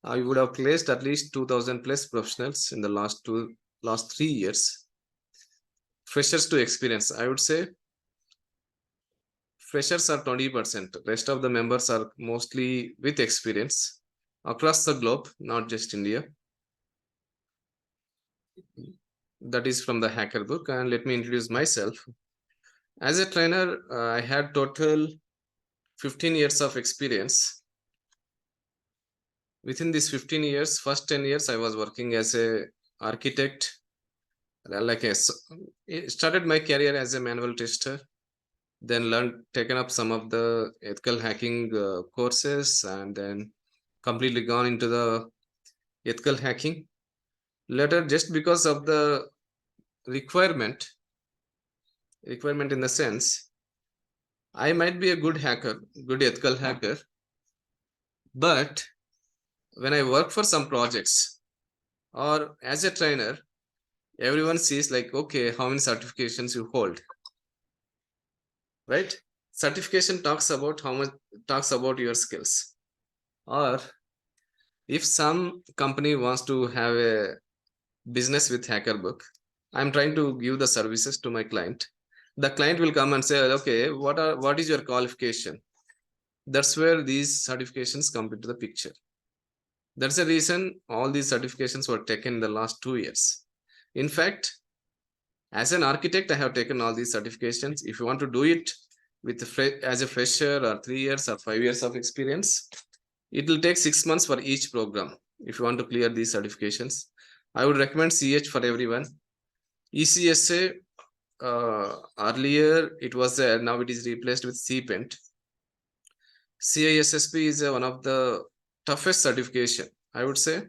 I would have placed at least 2,000 plus professionals in the last 3 years. Freshers to experience, I would say freshers are 20%. Rest of the members are mostly with experience across the globe, not just India. That is from the hacker book. And let me introduce myself. As a trainer, I had total 15 years of experience. Within these 15 years, first 10 years, I was working as a architect. Started my career as a manual tester, then taken up some of the ethical hacking courses, and then completely gone into the ethical hacking. Later, just because of the requirement in the sense, I might be a good hacker, good ethical hacker, but when I work for some projects or as a trainer, everyone sees like, okay, how many certifications you hold, right? Certification talks about your skills. Or if some company wants to have a business with HackerBook, I'm trying to give the services to my client. The client will come and say, okay, what is your qualification? That's where these certifications come into the picture. That's the reason all these certifications were taken in the last 2 years. In fact, as an architect, I have taken all these certifications. If you want to do it as a fresher or 3 years or 5 years of experience, it will take 6 months for each program. If you want to clear these certifications, I would recommend CEH for everyone. ECSA, earlier it was there, now it is replaced with CPENT. CISSP is one of the toughest certification. I would say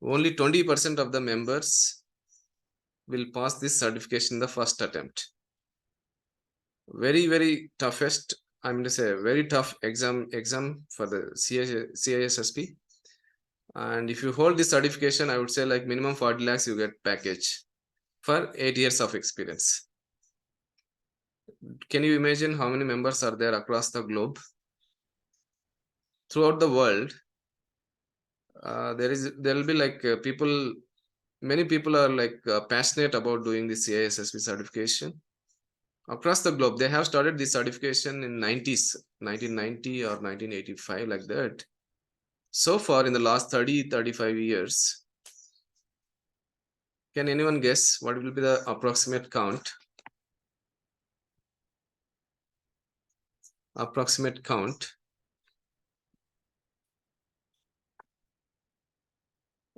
only 20% of the members will pass this certification in the first attempt. Very toughest, I'm going to say very tough exam for the CISSP. And if you hold this certification, I would say like minimum 40 lakhs you get package for 8 years of experience. Can you imagine how many members are there across the globe? Throughout the world, there will be like many people are like passionate about doing the CISSP certification across the globe. They have started this certification in 1990 or 1985, like that. So far in the last 35 years, can anyone guess what will be the approximate count? Approximate count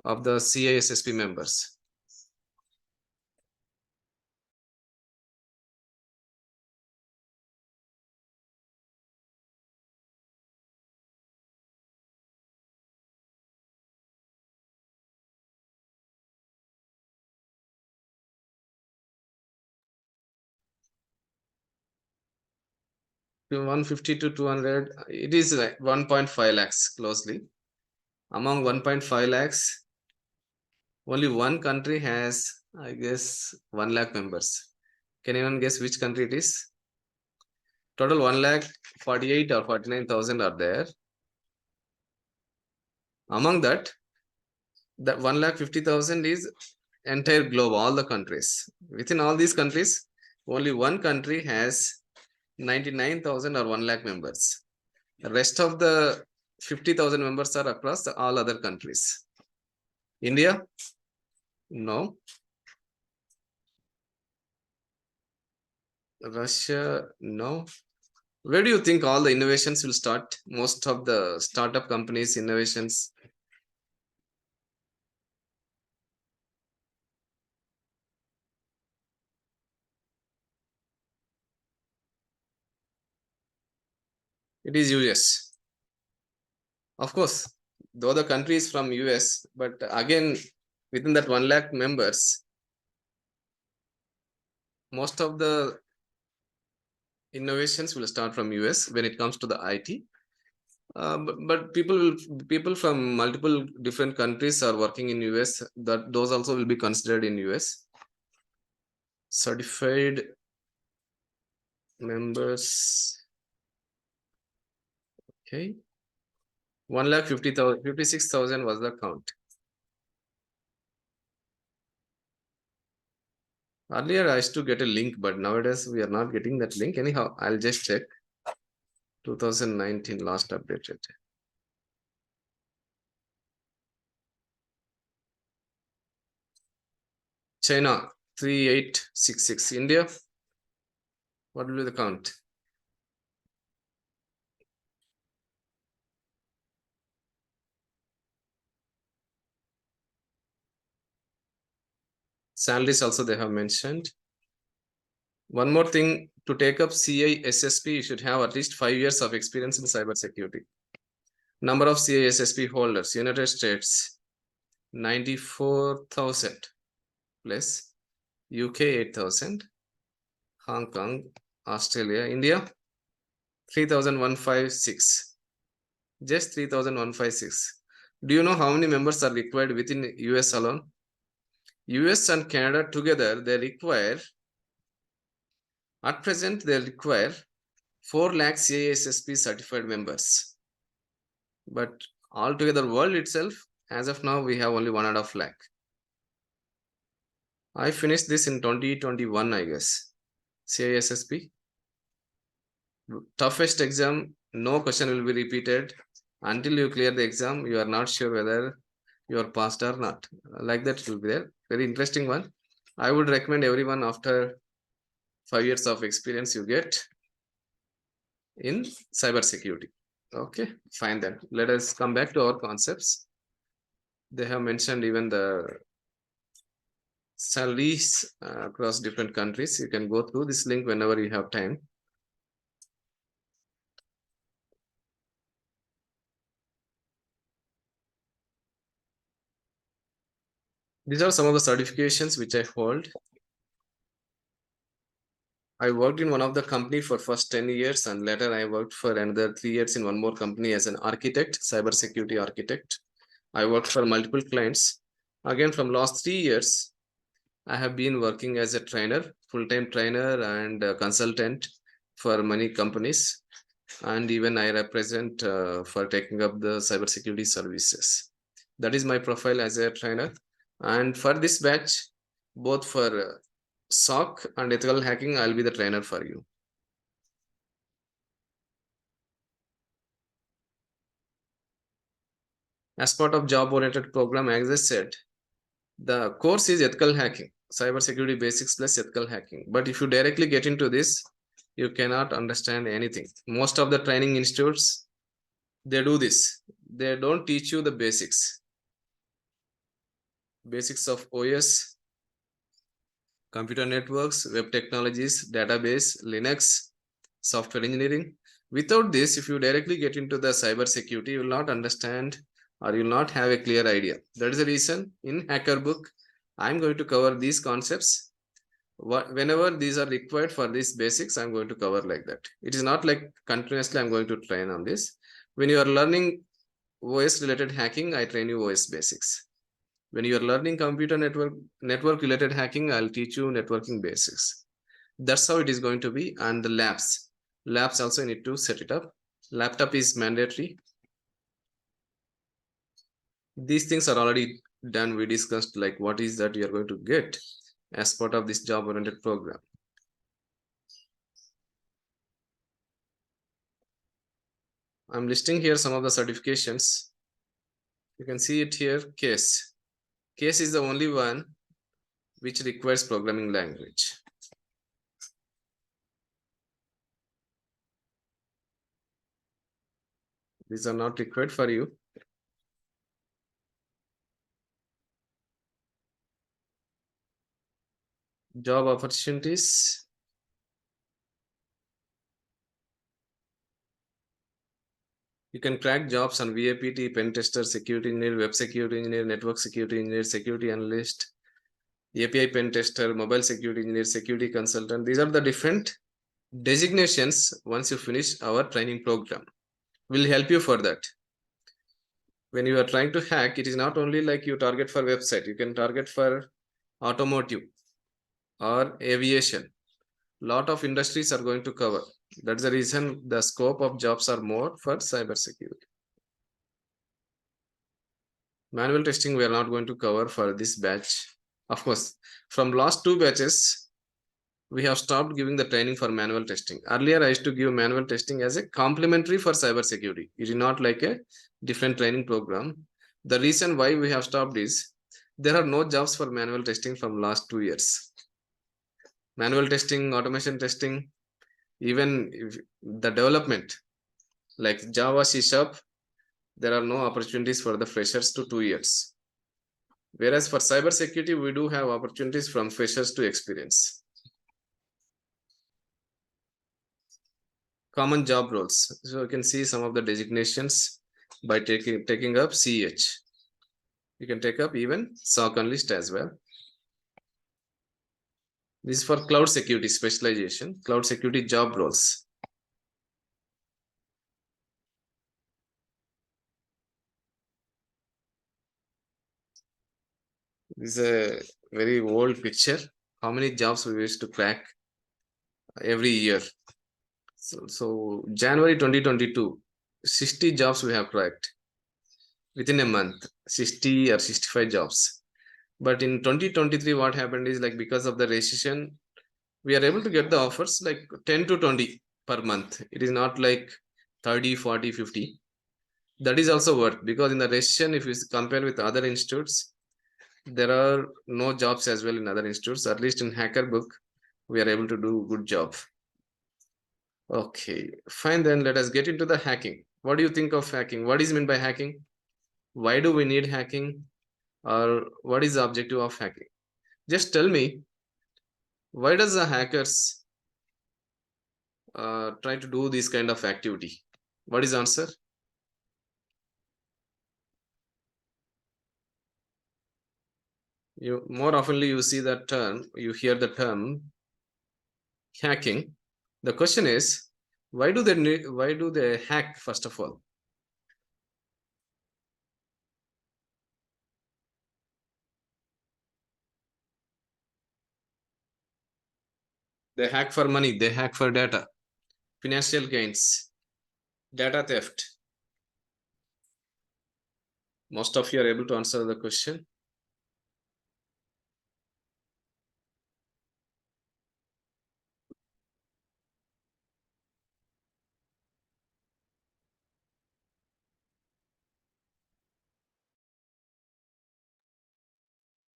of the CISSP members. 150 to 200, it is like 1.5 lakhs closely. Among 1.5 lakhs, only one country has, I guess, 1 lakh members. Can anyone guess which country it is? Total 1 lakh 48 or 49,000 are there. Among that 1 lakh 50,000 is entire globe, all the countries. Within all these countries, only one country has 99,000 or 1 lakh members. The rest of the 50,000 members are across all other countries. India? No. Russia? No. Where do you think all the innovations will start? Most of the startup companies, innovations. It is US. Of course, though the country is from US, but again, within that 1 lakh members, most of the innovations will start from US when it comes to the IT. But people from multiple different countries are working in US. That those also will be considered in US. Certified members. Okay. 1,50,000, 56,000 was the count. Earlier, I used to get a link, but nowadays we are not getting that link. Anyhow, I'll just check. 2019 last updated. China 3866. India, what will be the count? Salaries also they have mentioned. One more thing, to take up CISSP, you should have at least 5 years of experience in cybersecurity. Number of CISSP holders, United States, 94,000 plus, UK 8,000, Hong Kong, Australia, India, 3,156, just 3,156. Do you know how many members are required within US alone? US and Canada together, they require, at present, they require 4 lakh CISSP certified members. But altogether world itself, as of now, we have only 1.5 lakh. I finished this in 2021, I guess. CISSP. Toughest exam, no question will be repeated. Until you clear the exam, you are not sure whether you are passed or not. Like that, it will be there. Very interesting one. I would recommend everyone after 5 years of experience you get in cybersecurity. Okay, fine then. Let us come back to our concepts. They have mentioned even the salaries across different countries. You can go through this link whenever you have time. These are some of the certifications which I hold. I worked in one of the company for first 10 years, and later I worked for another 3 years in one more company as an architect, cybersecurity architect. I worked for multiple clients. Again, from last 3 years, I have been working as a trainer, full-time trainer and consultant for many companies. And even I represent for taking up the cybersecurity services. That is my profile as a trainer. And for this batch, both for SOC and ethical hacking, I'll be the trainer for you. As part of job-oriented program, as I said, the course is ethical hacking, cybersecurity basics plus ethical hacking. But if you directly get into this, you cannot understand anything. Most of the training institutes, they do this. They don't teach you the basics. Basics of OS, computer networks, web technologies, database, Linux, software engineering. Without this, if you directly get into the cybersecurity, you will not understand or you will not have a clear idea. That is the reason in Hacker Book, I'm going to cover these concepts. Whenever these are required for these basics, I'm going to cover like that. It is not like continuously I'm going to train on this. When you are learning OS related hacking, I train you OS basics. When you are learning computer network related hacking, I'll teach you networking basics. That's how it is going to be. And the labs also need to set it up. Laptop is mandatory. These things are already done. We discussed like what is that you are going to get as part of this job oriented program. I'm listing here some of the certifications. You can see it here. Case is the only one which requires programming language. These are not required for you. Job opportunities. You can crack jobs on VAPT, pen tester, security engineer, web security engineer, network security engineer, security analyst, API pen tester, mobile security engineer, security consultant. These are the different designations. Once you finish our training program, will help you for that. When you are trying to hack, it is not only like you target for website. You can target for automotive or aviation. Lot of industries are going to cover. That's the reason the scope of jobs are more for cybersecurity. Manual testing we are not going to cover for this batch. Of course, from last 2 batches, we have stopped giving the training for manual testing. Earlier, I used to give manual testing as a complementary for cybersecurity. It is not like a different training program. The reason why we have stopped is there are no jobs for manual testing from last 2 years. Manual testing, automation testing, even the development like Java, C#, there are no opportunities for the freshers to 2 years. Whereas for cybersecurity, we do have opportunities from freshers to experience. Common job roles. So you can see some of the designations by taking up CEH. You can take up even SOC analyst as well. This is for cloud security specialization, cloud security job roles. This is a very old picture. How many jobs we used to crack every year? So January 2022, 60 jobs we have cracked within a month, 60 or 65 jobs. But in 2023, what happened is like because of the recession, we are able to get the offers like 10 to 20 per month. It is not like 30, 40, 50. That is also worth because in the recession, if you compare with other institutes, there are no jobs as well in other institutes. At least in HackerBook, we are able to do a good job. Okay, fine. Then let us get into the hacking. What do you think of hacking? What is meant by hacking? Why do we need hacking? Or what is the objective of hacking? Just tell me, why does the hackers try to do this kind of activity? What is the answer? You more oftenly you see that term, you hear the term hacking. The question is, why do they hack first of all? They hack for money, they hack for data, financial gains, data theft. Most of you are able to answer the question.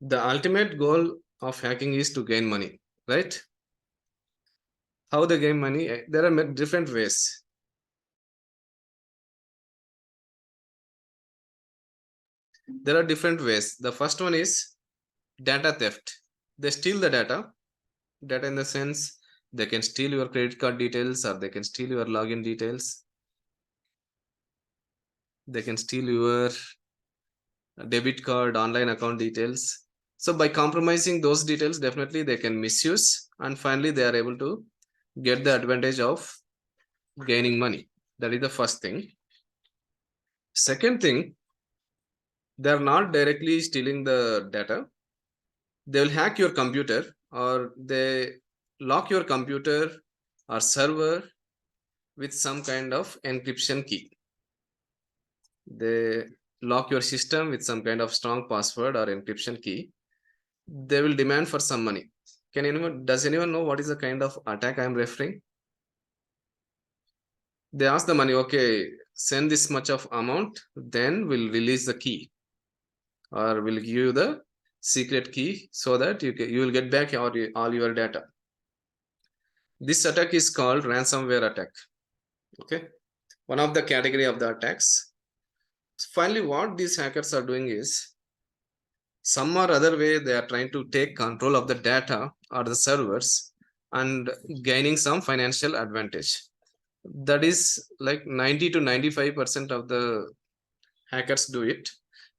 The ultimate goal of hacking is to gain money, right? How they gain money? There are different ways. There are different ways. The first one is data theft. They steal the data. Data in the sense they can steal your credit card details or they can steal your login details. They can steal your debit card, online account details. So by compromising those details, definitely they can misuse, and finally they are able to get the advantage of gaining money. That is the first thing. Second thing, they are not directly stealing the data. They will hack your computer, or they lock your computer or server with some kind of encryption key. They lock your system with some kind of strong password or encryption key. They will demand for some money. Does anyone know what is the kind of attack I'm referring? They ask the money, okay, send this much of amount, then we'll release the key, or we'll give you the secret key so that you will get back all your data. This attack is called ransomware attack. Okay, one of the category of the attacks. Finally, what these hackers are doing is, some or other way they are trying to take control of the data or the servers and gaining some financial advantage. That is like 90 to 95% of the hackers do it.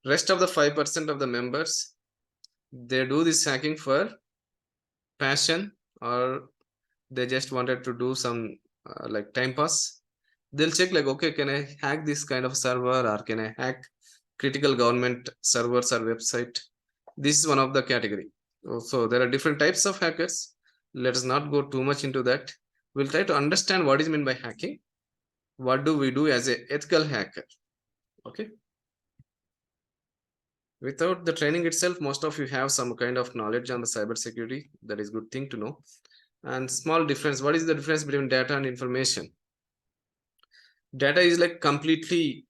Rest of the 5% of the members, they do this hacking for passion, or they just wanted to do some like time pass. They'll check like, okay, can I hack this kind of server, or can I hack critical government servers or website? This is one of the category. So there are different types of hackers. Let us not go too much into that. We'll try to understand what is meant by hacking. What do we do as a ethical hacker? Okay. Without the training itself, most of you have some kind of knowledge on the cybersecurity. That is good thing to know. And small difference. What is the difference between data and information? Data is like completely,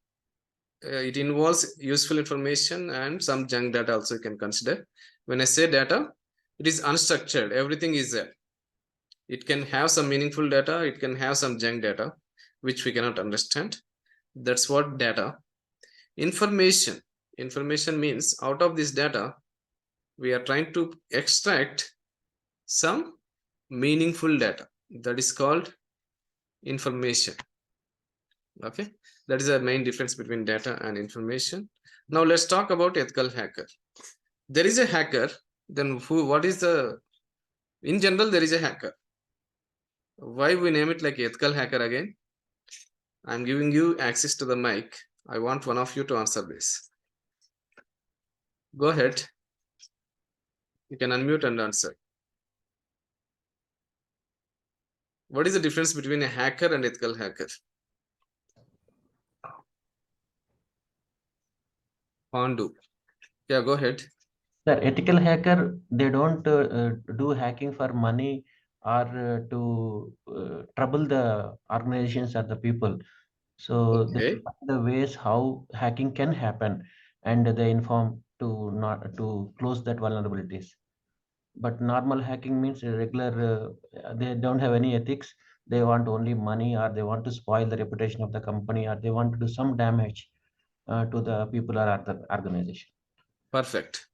it involves useful information and some junk data also you can consider. When I say data, it is unstructured. Everything is there. It can have some meaningful data. It can have some junk data, which we cannot understand. That's what data. Information means out of this data, we are trying to extract some meaningful data. That is called information. Okay, that is the main difference between data and information. Now let's talk about ethical hacker. There is a hacker, then what is the, in general there is a hacker. Why we name it like ethical hacker again? I'm giving you access to the mic. I want one of you to answer this. Go ahead. You can unmute and answer. What is the difference between a hacker and ethical hacker? Pandu. Yeah, go ahead. The ethical hacker, they don't do hacking for money or to trouble the organizations or the people. So they Okay. find the ways how hacking can happen, and they inform to not to close that vulnerabilities. But normal hacking means a regular, they don't have any ethics. They want only money, or they want to spoil the reputation of the company, or they want to do some damage to the people or the organization. Perfect.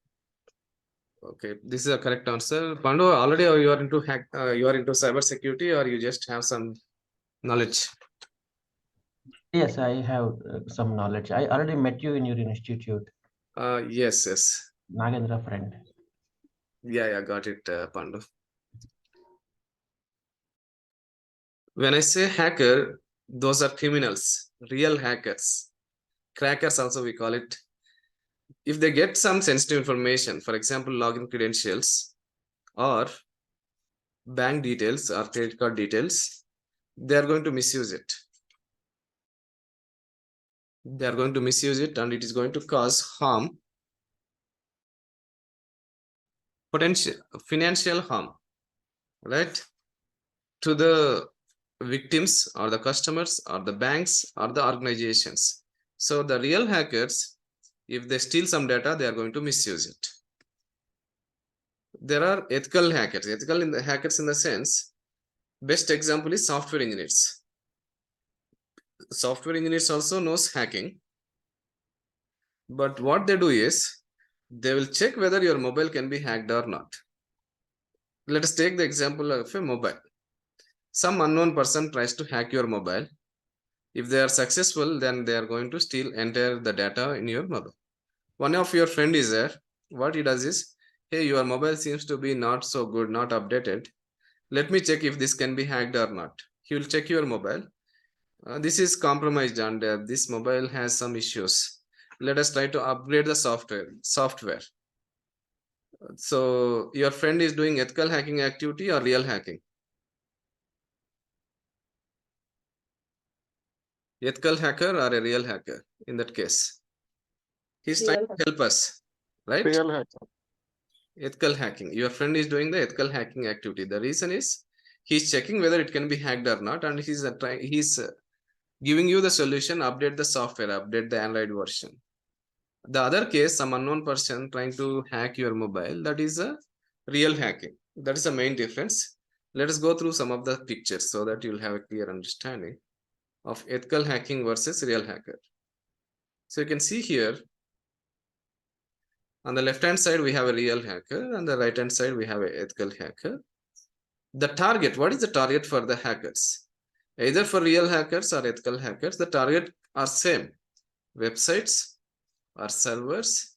Okay, this is a correct answer. Pandu, already you are into you are into cybersecurity, or you just have some knowledge? Yes, I have some knowledge. I already met you in your institute, Yes. Nagendra friend. Yeah, got it, Pandu. When I say hacker, those are criminals, real hackers. Crackers also we call it. If they get some sensitive information, for example, login credentials or bank details or credit card details, they are going to misuse it. They are going to misuse it, and it is going to cause harm, potential financial harm, right, to the victims or the customers or the banks or the organizations. So the real hackers, if they steal some data, they are going to misuse it. There are ethical hackers. Ethical in the hackers in the sense, best example is software engineers. Software engineers also knows hacking, but what they do is they will check whether your mobile can be hacked or not. Let us take the example of a mobile. Some unknown person tries to hack your mobile. If they are successful, then they are going to steal entire the data in your mobile. One of your friend is there. What he does is hey, your mobile seems to be not so good, not updated. Let me check if this can be hacked or not. He will check your mobile. This is compromised and this mobile has some issues. Let us try to upgrade the software. So your friend is doing ethical hacking activity or real hacking? Ethical hacker or a real hacker in that case? He's trying to help us, right? Real hacker. Ethical hacking. Your friend is doing the ethical hacking activity. The reason is he's checking whether it can be hacked or not, and he's giving you the solution. Update the software, update the Android version. The other case, some unknown person trying to hack your mobile, that is a real hacking. That is the main difference. Let us go through some of the pictures so that you'll have a clear understanding of ethical hacking versus real hacker. So you can see here on the left hand side we have a real hacker, on the right hand side we have an ethical hacker. The target, what is the target for the hackers? Either for real hackers or ethical hackers, the target are same. Websites or servers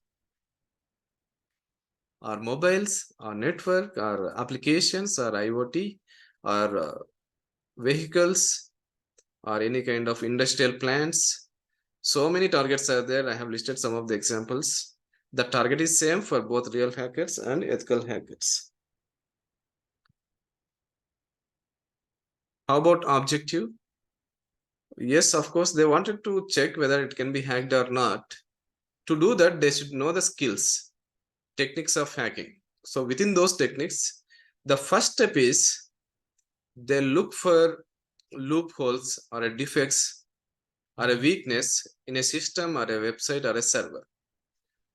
or mobiles or network or applications or IoT or vehicles or any kind of industrial plants. So many targets are there. I have listed some of the examples. The target is same for both real hackers and ethical hackers. How about objective? Yes, of course, they wanted to check whether it can be hacked or not. To do that, they should know the skills, techniques of hacking. So within those techniques, the first step is they look for loopholes or a defects or a weakness in a system or a website or a server.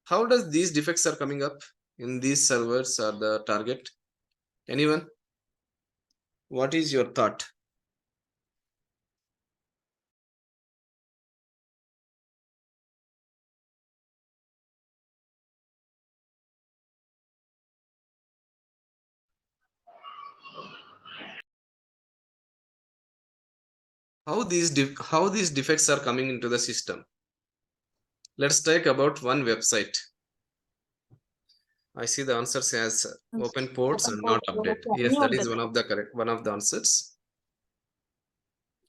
How does these defects are coming up in these servers or the target? Anyone? What is your thought? How these defects are coming into the system? Let's talk about one website. I see the answers as open ports and not update. Yes, that is one of the answers.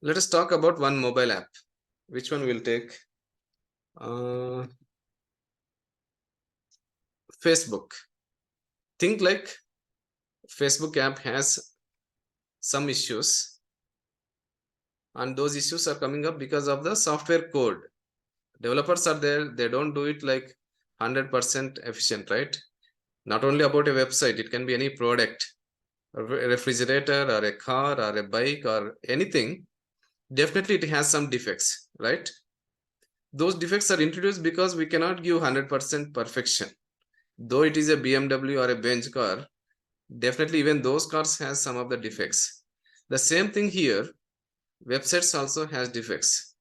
Let us talk about one mobile app. Which one will take? Facebook. Think like Facebook app has some issues, and those issues are coming up because of the software code. Developers are there, they don't do it like 100% efficient, right? Not only about a website, it can be any product, a refrigerator or a car or a bike or anything. Definitely it has some defects, right? Those defects are introduced because we cannot give 100% perfection. Though it is a BMW or a Benz car, definitely even those cars has some of the defects. The same thing here, websites also has defects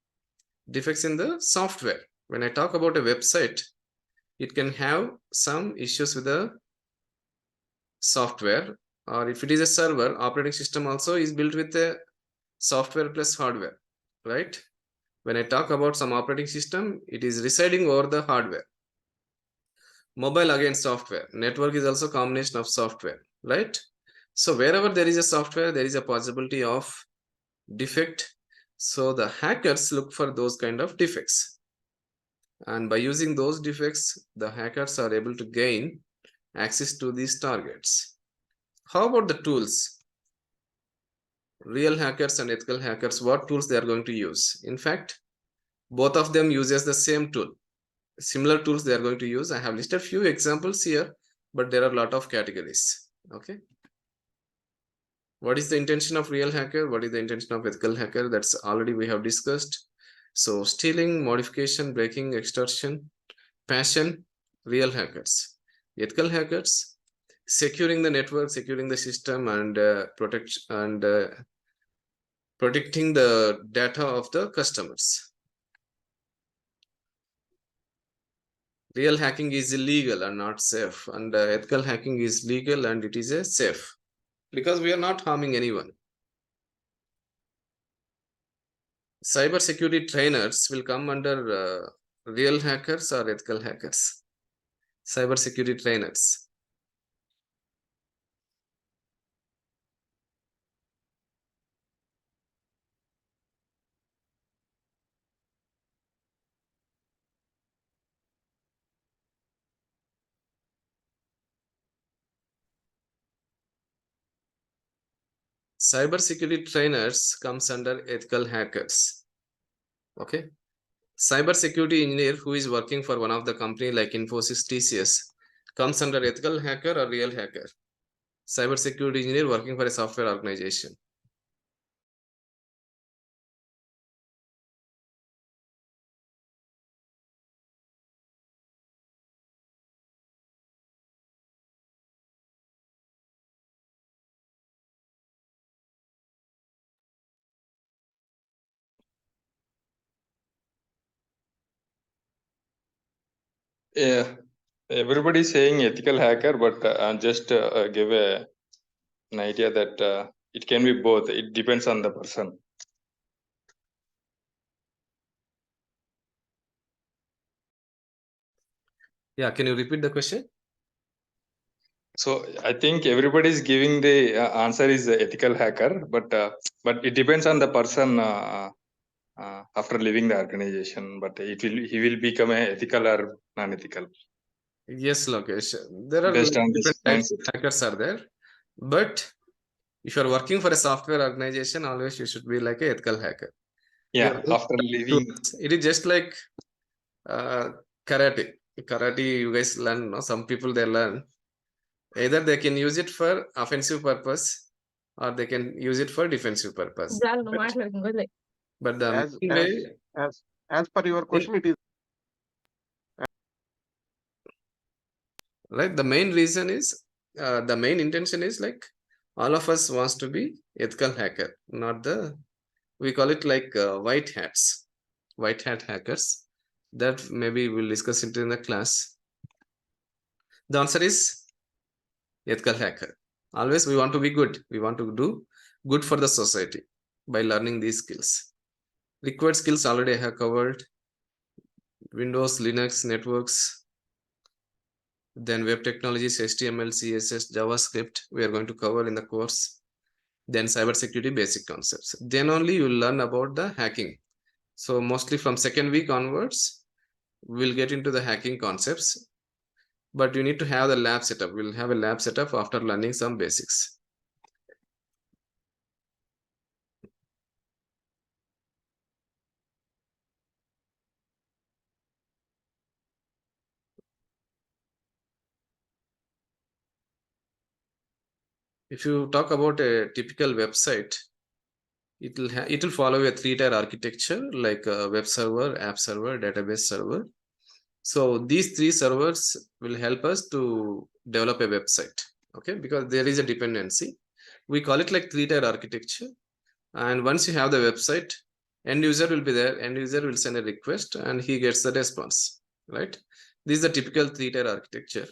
in the software. When I talk about a website, it can have some issues with the software, or if it is a server, operating system also is built with a software plus hardware, right? When I talk about some operating system, it is residing over the hardware. Mobile again software. Network is also a combination of software, right? So wherever there is a software, there is a possibility of defect. So the hackers look for those kind of defects. And by using those defects, the hackers are able to gain access to these targets. How about the tools? Real hackers and ethical hackers, what tools they are going to use? In fact, both of them uses the same tool. Similar tools they are going to use. I have listed few examples here, but there are a lot of categories. Okay. What is the intention of real hacker? What is the intention of ethical hacker? That's already we have discussed. So stealing, modification, breaking, extortion, passion, real hackers. Ethical hackers, securing the network, securing the system, and protecting the data of the customers. Real hacking is illegal and not safe, and ethical hacking is legal and it is a safe because we are not harming anyone. Cyber security trainers will come under real hackers or ethical hackers. Cyber security trainers. cybersecurity trainers comes under ethical hackers. Okay. Cybersecurity engineer who is working for one of the company like Infosys, TCS comes under ethical hacker or real hacker. Cybersecurity engineer working for a software organization. Yeah, everybody is saying ethical hacker, but just give an idea that it can be both. It depends on the person. Yeah, can you repeat the question? So I think everybody is giving the answer is ethical hacker, but it depends on the person after leaving the organization. But he will become a ethical or non-ethical. Yes, Lokesh. There are based on different this types of mindset. hackers are there, but if you are working for a software organization, always you should be like a ethical hacker. Yeah, after leaving. It is just like karate. Karate, you guys learn, no? Some people they learn. Either they can use it for offensive purpose or they can use it for defensive purpose. But the main way, As per your question, it is right? The main reason is the main intention is like all of us wants to be ethical hacker, not the, we call it like white hats, white hat hackers. That maybe we'll discuss it in the class. The answer is ethical hacker. Always we want to be good. We want to do good for the society by learning these skills. Required skills already I have covered. Windows, Linux, networks, then web technologies, HTML, CSS, JavaScript, we are going to cover in the course. Then cybersecurity basic concepts. Then only you will learn about the hacking. So mostly from second week onwards, we'll get into the hacking concepts. But you need to have the lab setup. We'll have a lab setup after learning some basics. If you talk about a typical website, it will follow a 3-tier architecture like a web server, app server, database server. So these 3 servers will help us to develop a website. Okay, because there is a dependency. We call it like 3-tier architecture. And once you have the website, end user will be there. End user will send a request and he gets the response, right? This is the typical 3-tier architecture.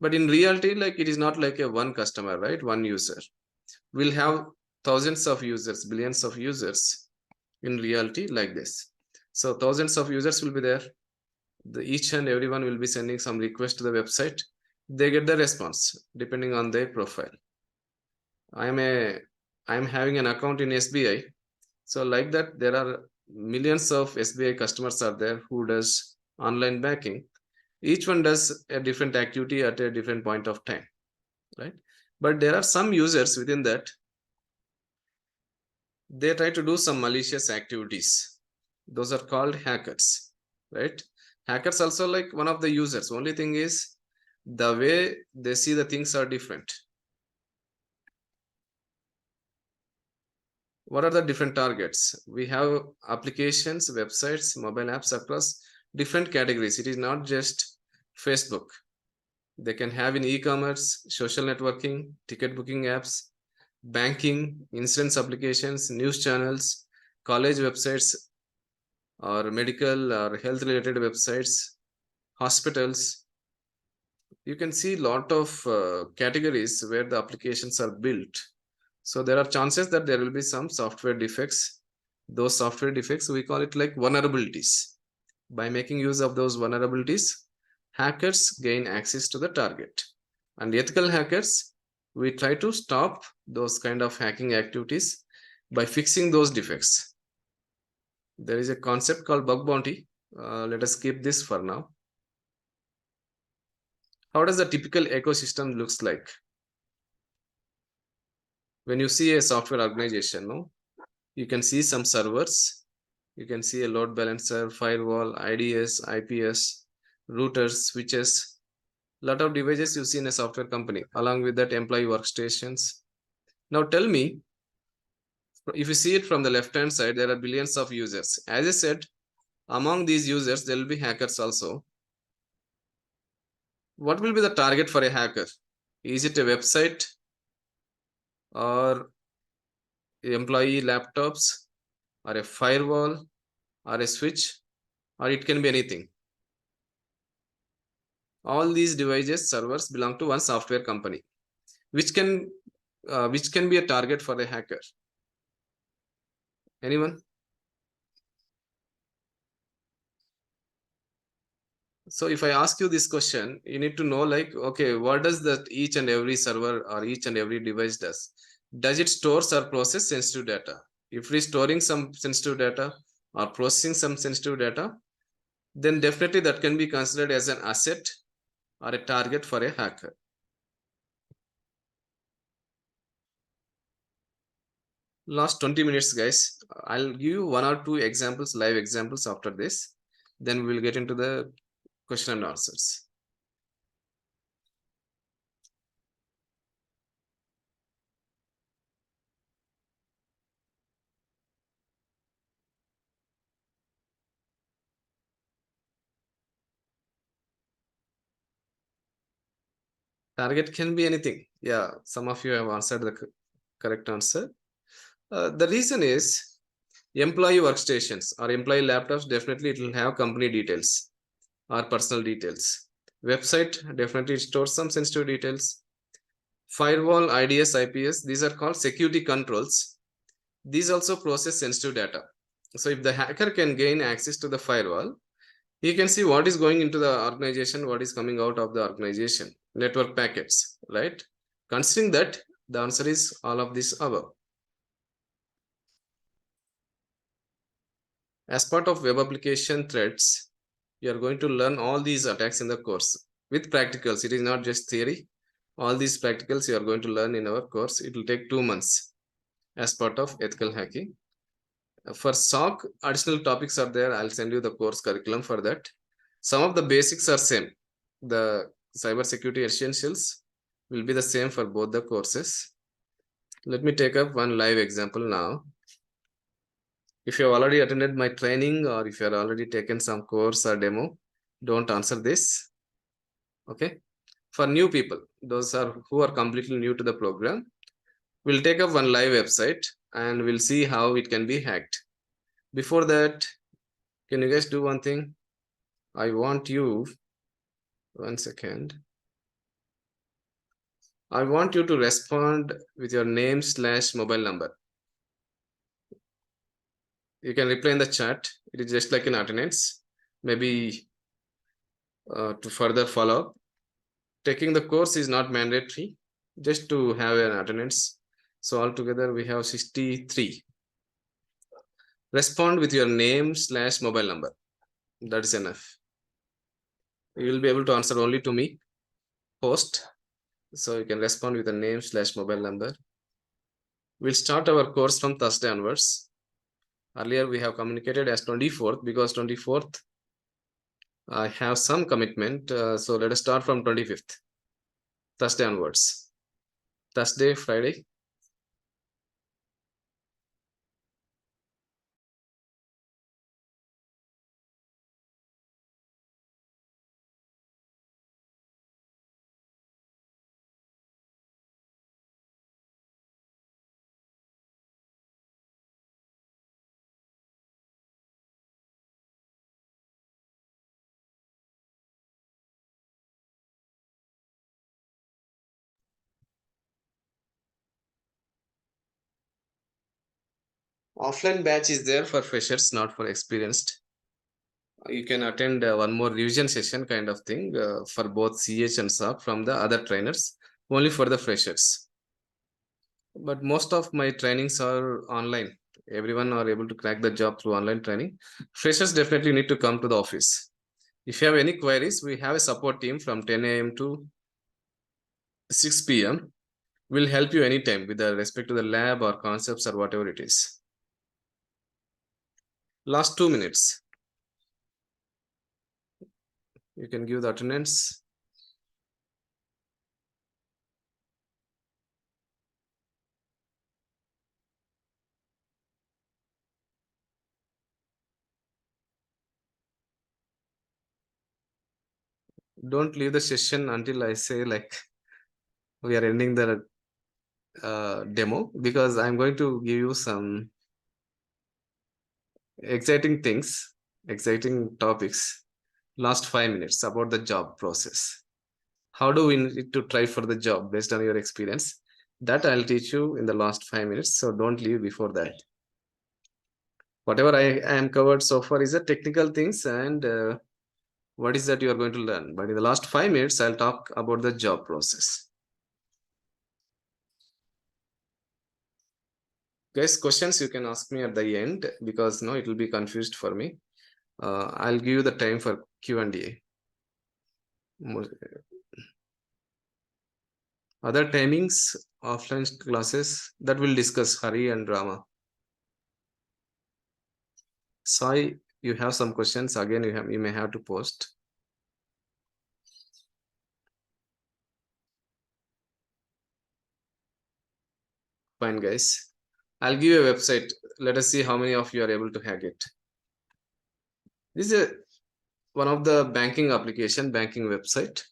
But in reality, like it is not like a one customer, right? One user. We'll have thousands of users, billions of users in reality like this. So thousands of users will be there. Each and everyone will be sending some request to the website. They get the response depending on their profile. I'm having an account in SBI. So like that, there are millions of SBI customers are there who does online banking. Each one does a different activity at a different point of time, right? But there are some users within that, they try to do some malicious activities. Those are called hackers, right? Hackers also like one of the users. Only thing is the way they see the things are different. What are the different targets? We have applications, websites, mobile apps across different categories. It is not just Facebook. They can have in e-commerce, social networking, ticket booking apps, banking, insurance applications, news channels, college websites, or medical or health related websites, hospitals. You can see a lot of categories where the applications are built. So there are chances that there will be some software defects. Those software defects, we call it like vulnerabilities. By making use of those vulnerabilities, hackers gain access to the target. And ethical hackers, we try to stop those kind of hacking activities by fixing those defects. There is a concept called bug bounty. Let us skip this for now. How does the typical ecosystem looks like? when you see a software organization, no, you can see some servers, you can see a load balancer, firewall, IDS, IPS, routers, switches, lot of devices you see in a software company, along with that employee workstations. Now tell me, if you see it from the left hand side, there are billions of users. As I said, among these users, there will be hackers also. What will be the target for a hacker? Is it a website or employee laptops or a firewall or a switch, or it can be anything? All these devices, servers belong to one software company, which can be a target for a hacker. Anyone? So if I ask you this question, you need to know, like, okay, what does that each and every server or each and every device does? Does it stores or process sensitive data? If it is storing some sensitive data or processing some sensitive data, then definitely that can be considered as an asset or a target for a hacker. Last 20 minutes, guys. I'll give you 1 or 2 examples, live examples after this. Then we will get into the question and answers. Target can be anything. Yeah, some of you have answered the correct answer. The reason is employee workstations or employee laptops, definitely it will have company details or personal details. Website definitely stores some sensitive details. Firewall, IDS, IPS, these are called security controls. These also process sensitive data. So if the hacker can gain access to the firewall, he can see what is going into the organization, what is coming out of the organization, network packets, right? Considering that, the answer is all of this above. As part of web application threats, you are going to learn all these attacks in the course with practicals. It is not just theory. All these practicals you are going to learn in our course. It will take 2 months as part of ethical hacking. For SOC, additional topics are there. I'll send you the course curriculum for that. Some of the basics are same. The cybersecurity essentials will be the same for both the courses. Let me take up one live example now. If you have already attended my training or if you have already taken some course or demo, don't answer this. Okay. For new people, those are who are completely new to the program, we'll take up one live website and we'll see how it can be hacked. Before that, can you guys do one thing? I want you, 1 second. I want you to respond with your name / mobile number. You can reply in the chat. It is just like an attendance. Maybe to further follow up. Taking the course is not mandatory, just to have an attendance. So altogether we have 63. Respond with your name / mobile number. That is enough. You will be able to answer only to me, host. So you can respond with a name / mobile number. We'll start our course from Thursday onwards. Earlier we have communicated as 24th because 24th I have some commitment. So let us start from 25th, Thursday onwards. Thursday, Friday. Offline batch is there for freshers, not for experienced. You can attend one more revision session kind of thing for both CH and SOC from the other trainers, only for the freshers. But most of my trainings are online. Everyone are able to crack the job through online training. Freshers definitely need to come to the office. If you have any queries, we have a support team from 10 a.m. to 6 p.m. will help you anytime with respect to the lab or concepts or whatever it is. Last 2 minutes. You can give the attendance. Don't leave the session until I say like we are ending the demo, because I'm going to give you some exciting things, exciting topics. Last 5 minutes about the job process. How do we need to try for the job based on your experience? That I'll teach you in the last 5 minutes. So don't leave before that. Whatever I am covered so far is the technical things and what is that you are going to learn. But in the last 5 minutes, I'll talk about the job process. Guys, questions you can ask me at the end, because no, it will be confused for me. I'll give you the time for Q&A. Other timings, offline classes, that we'll discuss, Hari and Rama. Sai, you have some questions. Again, you may have to post. Fine, guys. I'll give you a website. Let us see how many of you are able to hack it. This is one of the banking application, banking website.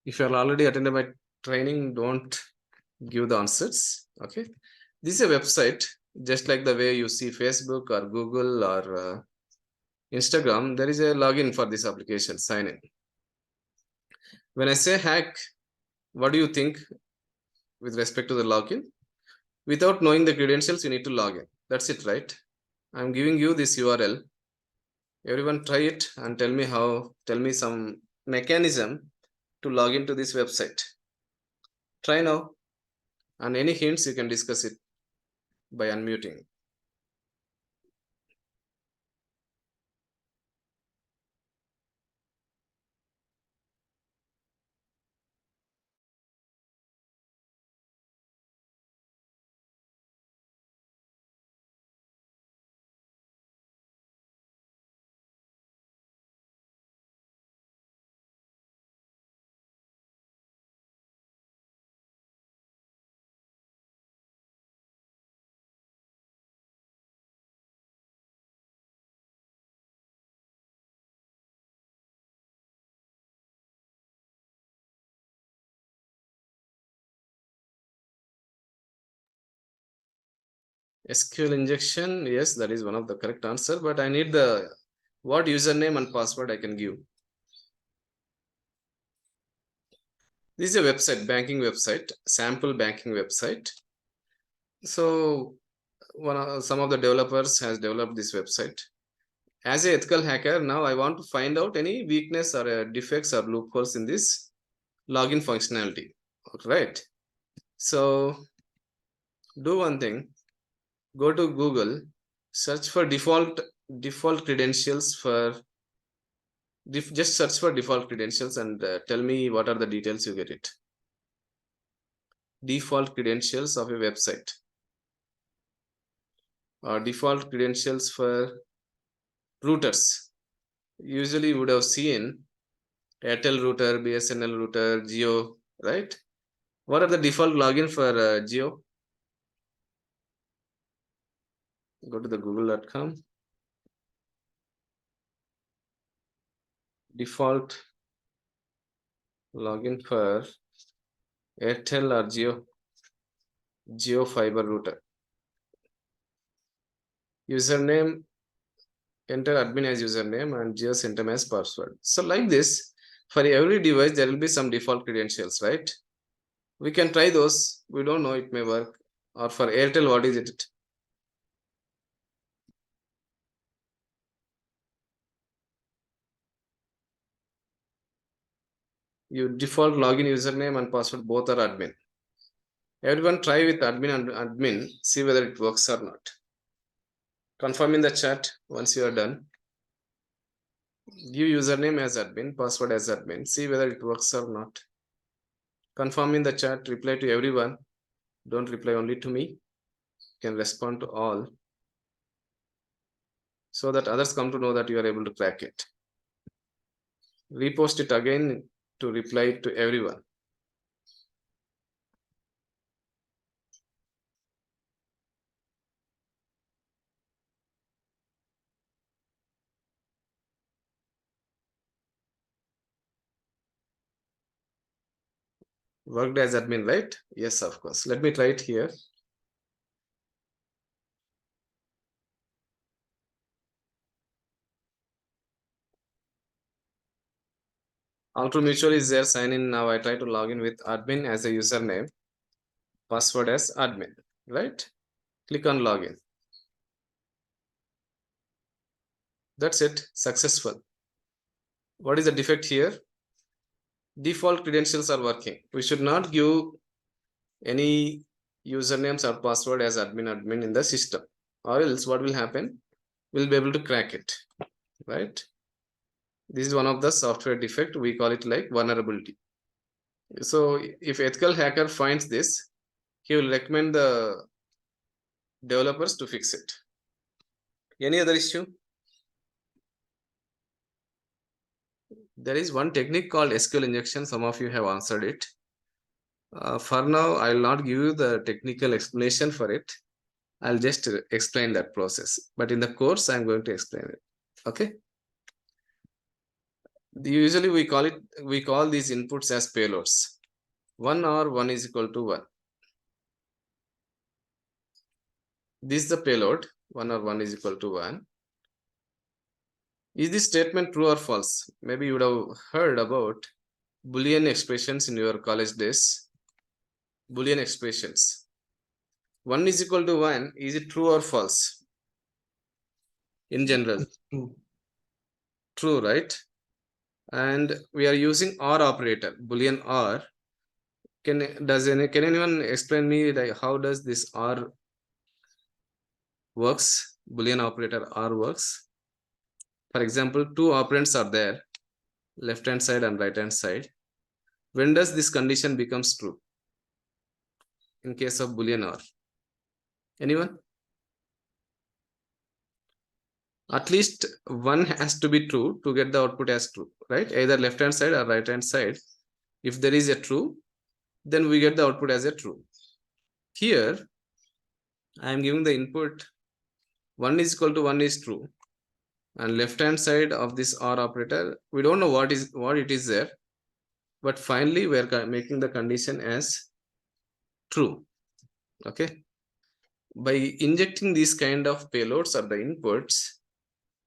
If you are already attended my training, don't give the answers. Okay. This is a website, just like the way you see Facebook or Google or Instagram. There is a login for this application, sign in. When I say hack, what do you think with respect to the login? Without knowing the credentials, you need to log in. That's it, right? I'm giving you this URL. Everyone try it and tell me some mechanism to log into this website. Try now. And any hints, you can discuss it by unmuting. SQL injection, yes, that is one of the correct answer, but I need the what username and password I can give. This is a website, banking website, sample banking website. So some of the developers has developed this website. As an ethical hacker, now I want to find out any weakness or defects or loopholes in this login functionality. Right. So do one thing. Go to Google, search for default credentials for just search for default credentials and tell me what are the details you get it. Default credentials of a website or default credentials for routers. Usually you would have seen Airtel router, BSNL router, Geo, right? What are the default login for Geo? Go to the google.com. Default login for Airtel or Geo fiber router. Username, enter admin as username and Geo Centum as password. So like this, for every device, there will be some default credentials, right? We can try those. We don't know, it may work. Or for Airtel, what is it? You default login username and password, both are admin. Everyone try with admin and admin, see whether it works or not. Confirm in the chat once you are done. Give username as admin, password as admin, see whether it works or not. Confirm in the chat, reply to everyone. Don't reply only to me. You can respond to all, so that others come to know that you are able to crack it. Repost it again to reply to everyone. Worked as admin, right? Yes, of course. Let me try it here. All True Mutual is there. Sign in now. I try to log in with admin as a username. Password as admin, right? Click on login. That's it. Successful. What is the defect here? Default credentials are working. We should not give any usernames or password as admin in the system, or else what will happen? We'll be able to crack it, right? This is one of the software defect. We call it like vulnerability. So if ethical hacker finds this, he will recommend the developers to fix it. Any other issue? There is one technique called SQL injection. Some of you have answered it. For now, I will not give you the technical explanation for it. I'll just explain that process. But in the course, I'm going to explain it. Okay. Usually we call these inputs as payloads. 1 or 1 is equal to 1. This is the payload. 1 or 1 is equal to 1. Is this statement true or false? Maybe you would have heard about Boolean expressions in your college days. Boolean expressions. 1 is equal to 1. Is it true or false? In general. True, right? And we are using OR operator, Boolean OR. Can anyone explain me like how does this OR works? Boolean operator OR works. For example, two operands are there, left hand side and right hand side. When does this condition becomes true? In case of Boolean OR. Anyone? At least one has to be true to get the output as true, right? Either left hand side or right hand side. If there is a true, then we get the output as a true. Here, I am giving the input 1 is equal to 1 is true. And left hand side of this OR operator, we don't know what it is there. But finally, we are making the condition as true. Okay. By injecting these kind of payloads or the inputs,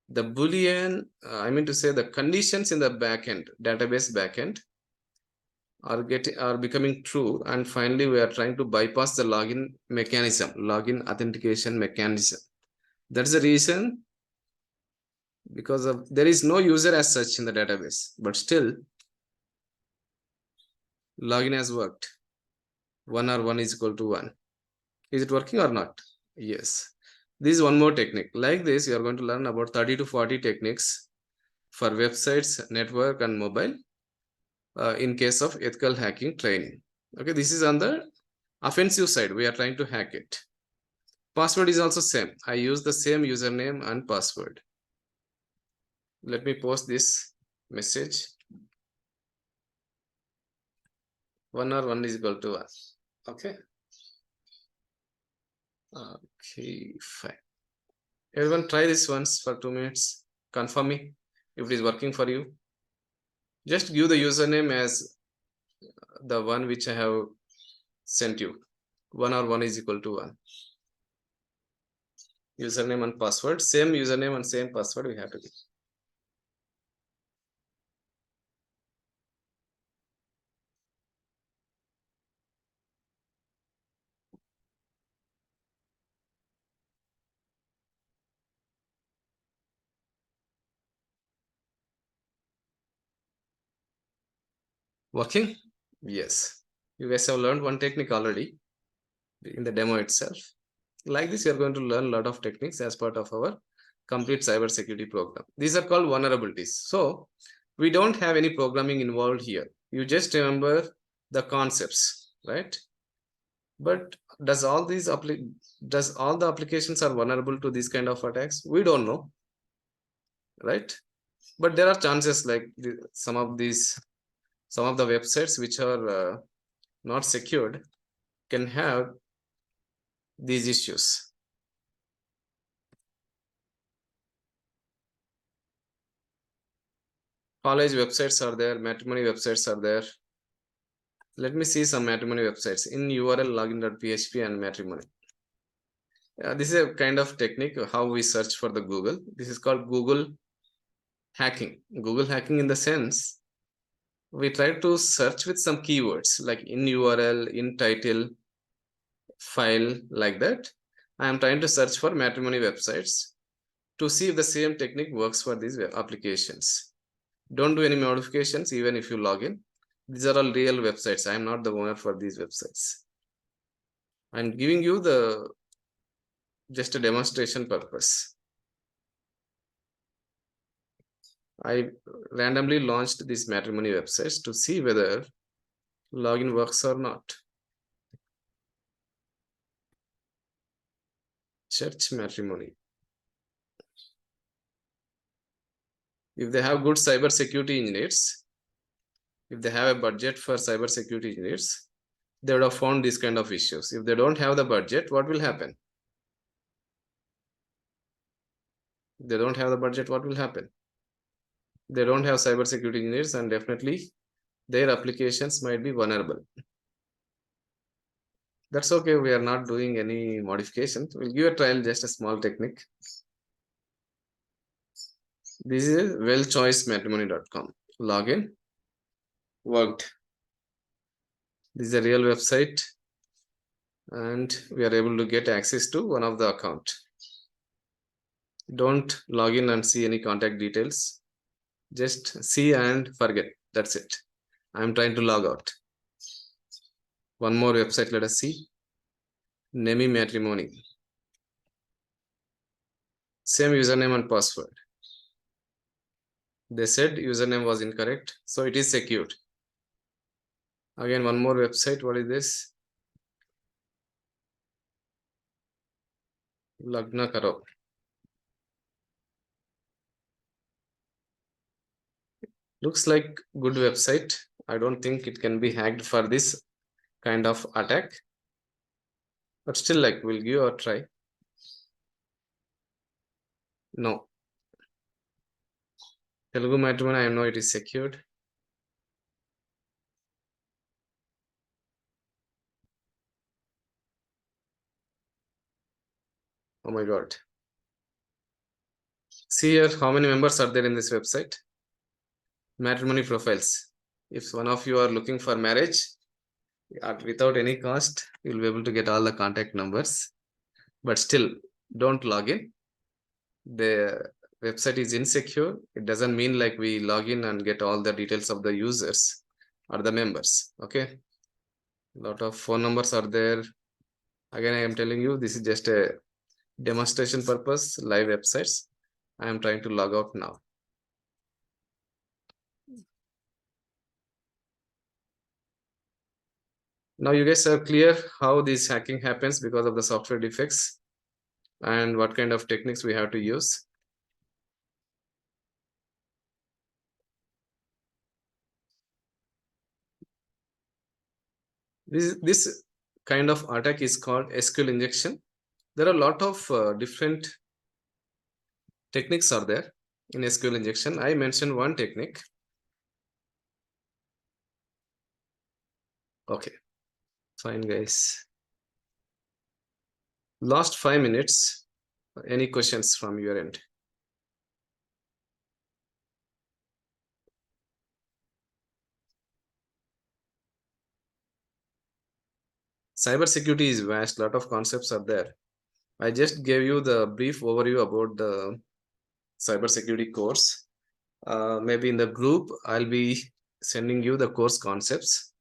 the Boolean, I mean to say the conditions in the backend, database backend, are becoming true, and finally we are trying to bypass the login mechanism, login authentication mechanism. That's the reason, because of there is no user as such in the database, but still login has worked. 1 or 1 is equal to 1. Is it working or not? Yes. This is one more technique. Like this, you are going to learn about 30 to 40 techniques for websites, network, and mobile in case of ethical hacking training. Okay, this is on the offensive side. We are trying to hack it. Password is also same. I use the same username and password. Let me post this message. 1 or 1 is equal to 1. Okay. Okay, fine. Everyone try this once for 2 minutes. Confirm me if it is working for you. Just give the username as the one which I have sent you. 1 or 1 is equal to 1. Username and password. Same username and same password we have to give. Working? Yes. You guys have learned one technique already in the demo itself. Like this, you are going to learn a lot of techniques as part of our complete cybersecurity program. These are called vulnerabilities. So we don't have any programming involved here. You just remember the concepts, right? But does all the applications are vulnerable to these kind of attacks? We don't know, right? But there are chances, like some of the websites which are not secured can have these issues. College websites are there, matrimony websites are there. Let me see some matrimony websites in URL login.php and matrimony. This is a kind of technique how we search for the Google. This is called Google hacking. Google hacking in the sense we try to search with some keywords like in URL, in title, file, like that. I am trying to search for matrimony websites to see if the same technique works for these applications. Don't do any modifications even if you log in. These are all real websites. I am not the owner for these websites. I'm giving you just a demonstration purpose. I randomly launched these matrimony websites to see whether login works or not. Church matrimony. If they have good cyber security engineers, if they have a budget for cyber security engineers, they would have found these kind of issues. If they don't have the budget, what will happen? If they don't have the budget, what will happen? They don't have cyber security engineers, and definitely their applications might be vulnerable. That's okay. We are not doing any modifications. We'll give a trial, just a small technique. This is wellchoicematrimony.com. Login. Worked. This is a real website, and we are able to get access to one of the account. Don't log in and see any contact details. Just see and forget. That's it. I'm trying to log out. One more website, let us see. Nemi Matrimony. Same username and password. They said username was incorrect, so it is secured. Again, one more website. What is this? Lagna Karo. Looks like good website. I don't think it can be hacked for this kind of attack. But still, like, we'll give a try. No. Telugu Matrimony, I know it is secured. Oh my God. See here, how many members are there in this website? Matrimony profiles. If one of you are looking for marriage, without any cost, you'll be able to get all the contact numbers. But still, don't log in. The website is insecure. It doesn't mean like we log in and get all the details of the users or the members. Okay. A lot of phone numbers are there. Again, I am telling you, this is just a demonstration purpose, live websites. I am trying to log out now. Now you guys are clear how this hacking happens because of the software defects and what kind of techniques we have to use. This kind of attack is called SQL injection. There are a lot of different techniques are there in SQL injection. I mentioned one technique. Okay, fine guys. Last 5 minutes. Any questions from your end? Cybersecurity is vast. A lot of concepts are there. I just gave you the brief overview about the cybersecurity course. Maybe in the group, I'll be sending you the course concepts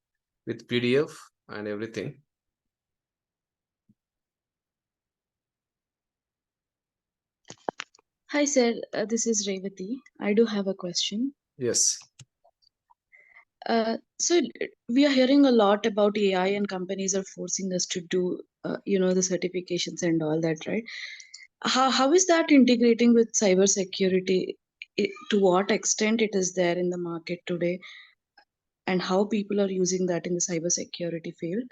with PDF and everything. Hi, sir. This is Revati. I do have a question. Yes. So we are hearing a lot about AI, and companies are forcing us to do, the certifications and all that, right? How is that integrating with cybersecurity? To what extent it is there in the market today, and how people are using that in the cybersecurity field?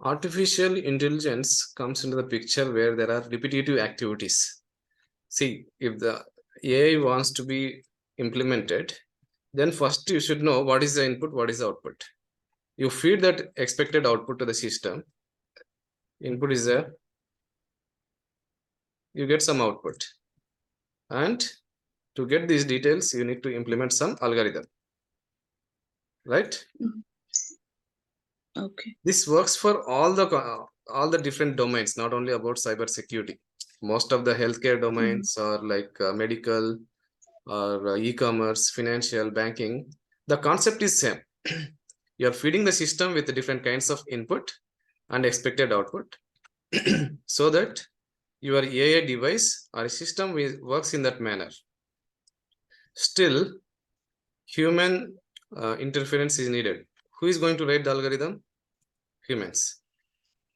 Artificial intelligence comes into the picture where there are repetitive activities. See, if the AI wants to be implemented, then first you should know what is the input, what is the output. You feed that expected output to the system. Input is there, you get some output. And to get these details, you need to implement some algorithm, right? Okay. This works for all the different domains, not only about cyber security. Most of the healthcare domains are like medical or e-commerce, financial, banking. The concept is same. You're feeding the system with different kinds of input and expected output so that your AI device or system works in that manner. Still, human interference is needed. Who is going to write the algorithm? Humans.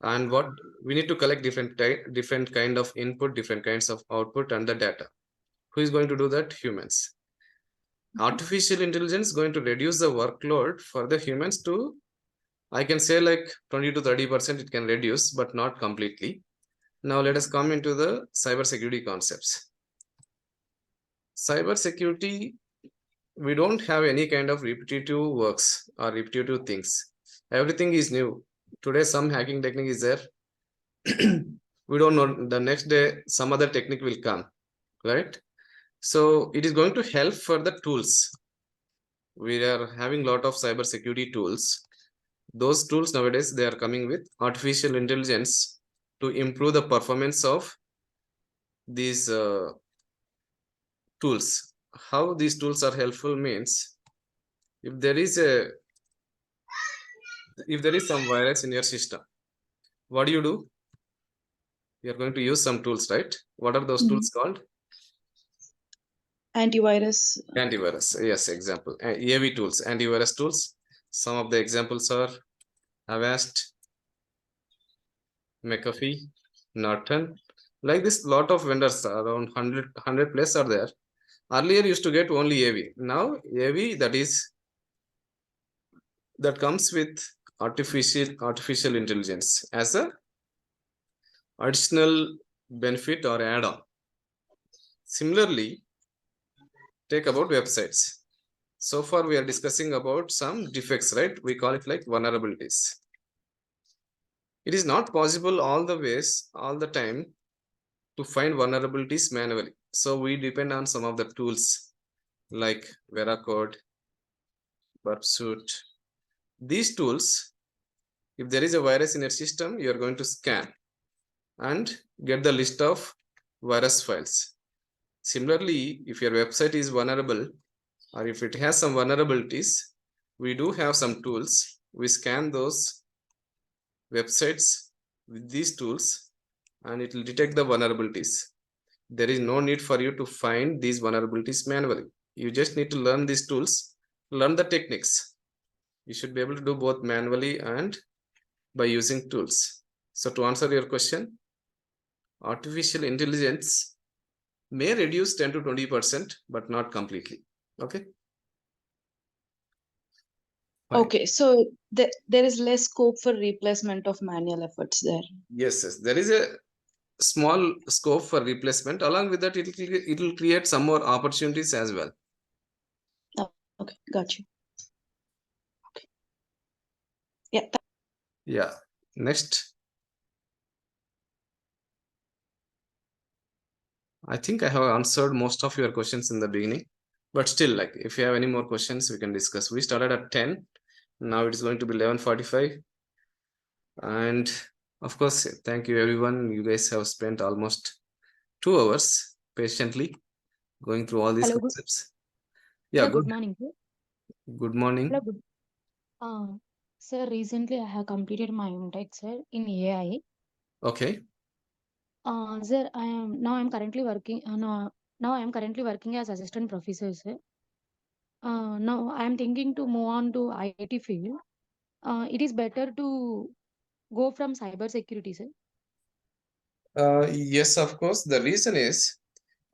And what we need to collect different kind of input, different kinds of output and the data. Who is going to do that? Humans. Artificial intelligence is going to reduce the workload for the humans to, I can say, like 20 to 30% it can reduce, but not completely. Now let us come into the cybersecurity concepts. Cybersecurity, we don't have any kind of repetitive works or repetitive things. Everything is new. Today some hacking technique is there. We don't know, the next day some other technique will come, right? So it is going to help for the tools. We are having a lot of cybersecurity tools. Those tools nowadays, they are coming with artificial intelligence to improve the performance of these tools. How these tools are helpful means, if there is some virus in your system, what do? You're going to use some tools, right? What are those tools called? Antivirus. Antivirus. Yes, example. AV tools, antivirus tools. Some of the examples are Avast, McAfee, Norton. Like this, lot of vendors, around 100 plus are there. Earlier used to get only AV. Now AV, that comes with artificial intelligence as a additional benefit or add-on. Similarly, take about websites. So far we are discussing about some defects, right? We call it like vulnerabilities. It is not possible all the time to find vulnerabilities manually. So we depend on some of the tools like Veracode, Burpsuit. These tools, if there is a virus in your system, you are going to scan and get the list of virus files. Similarly, if your website is vulnerable or if it has some vulnerabilities, we do have some tools. We scan those websites with these tools and it will detect the vulnerabilities. There is no need for you to find these vulnerabilities manually. You just need to learn these tools, learn the techniques. You should be able to do both manually and by using tools. So to answer your question, artificial intelligence may reduce 10 to 20%, but not completely. Okay. Fine. Okay, so there is less scope for replacement of manual efforts there. Yes. There is a small scope for replacement. Along with that, it will create some more opportunities as well. Okay, got you. Okay. Yeah. Yeah. Next. I think I have answered most of your questions in the beginning, but still, like, if you have any more questions, we can discuss. We started at 10. Now it is going to be 11:45. And of course, thank you everyone. You guys have spent almost 2 hours patiently going through all these Hello, concepts. Yeah, good morning, sir. Good morning. Hello, good. Sir, recently I have completed my MTech, sir, in AI. Okay. Sir, I'm currently working. Now I am currently working as assistant professor, sir. Now I am thinking to move on to IT field. It is better to go from cyber security, sir. Yes, of course. The reason is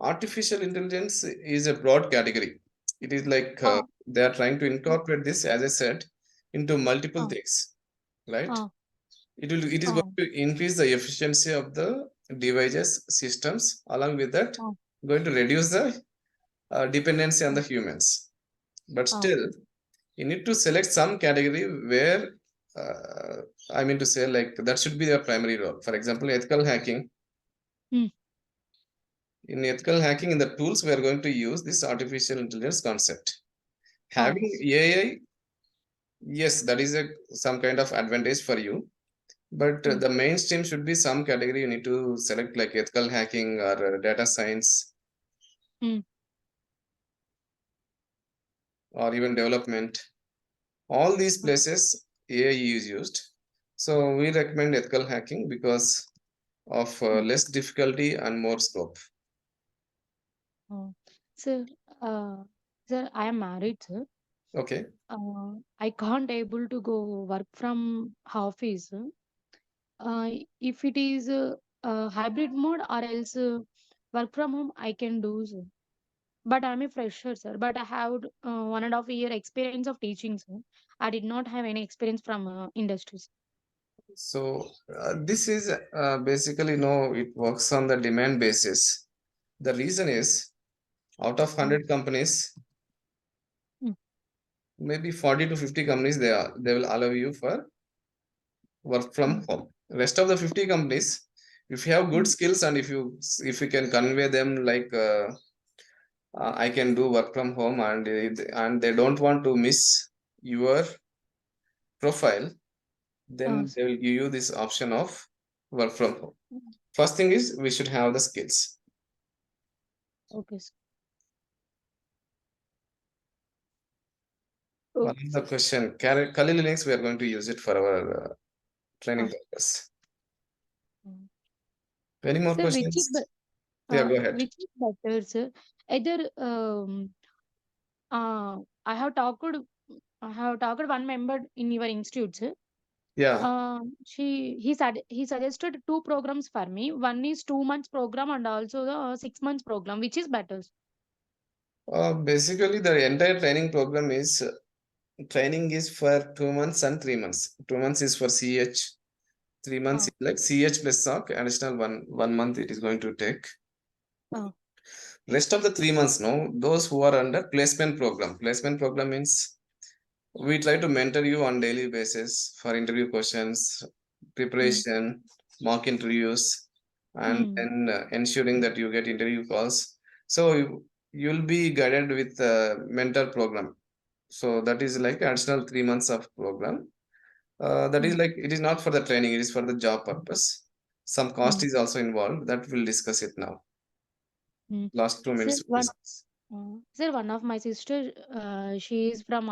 artificial intelligence is a broad category. It is like Uh, they are trying to incorporate this, as I said, into multiple uh, things, right? uh, It is uh, going to increase the efficiency of the devices systems. Along with that, uh, going to reduce the dependency on the humans. But uh, still, you need to select some category where I mean to say, like, that should be your primary role. For example, ethical hacking. mm, In ethical hacking, in the tools, we are going to use this artificial intelligence concept. Having yes. AI, yes, that is some kind of advantage for you. But Mm, the mainstream should be some category you need to select, like ethical hacking or data science mm, or even development. All these uh, places, AI is used. So we recommend ethical hacking because of mm, less difficulty and more scope. uh. Sir, uh, sir, I am married, sir. Okay. I can't able to go work from office. Uh, if it is a hybrid mode or else work from home, I can do so. But I'm a fresher, sir. But I have 1.5 year experience of teaching, sir. I did not have any experience from industries. So this is basically, no, it works on the demand basis. The reason is, out of Uh, 100 companies, mm, maybe 40 to 50 companies, they will allow you for work from mm, home. Rest of the 50 companies, if you have good mm, skills and if you can convey them, like I can do work from home, and they don't want to miss your profile, then sir. they will give you this option of work from home. Mm, First thing is, we should have the skills. okay, sir. One Okay, of the sir. question, Kali Linux, we are going to use it for our training Uh, purpose. mm. Any more Sir, which is questions? Yeah, go ahead. which is better, sir? Either I have talked one member in your institute, sir. Yeah. He suggested two programs for me. One is 2 months program and also the 6 months program. Which is better? Basically, the entire training program is training is for 2 months and 3 months. 2 months is for CH. 3 months Uh, is like CH plus SOC. Additional one month it is going to take. uh, Rest of the 3 months, no, those who are under placement program. Placement program means we try to mentor you on daily basis for interview questions, mm, preparation, mock interviews, and mm, then ensuring that you get interview calls. So you'll be guided with mentor program. So that is like additional 3 months of program. That is mm, like, it is not for the training, it is for the job purpose. Some cost mm, is also involved. That we'll discuss it now. mm. Last 2 minutes Sir, we'll discuss. one of my sister, she is from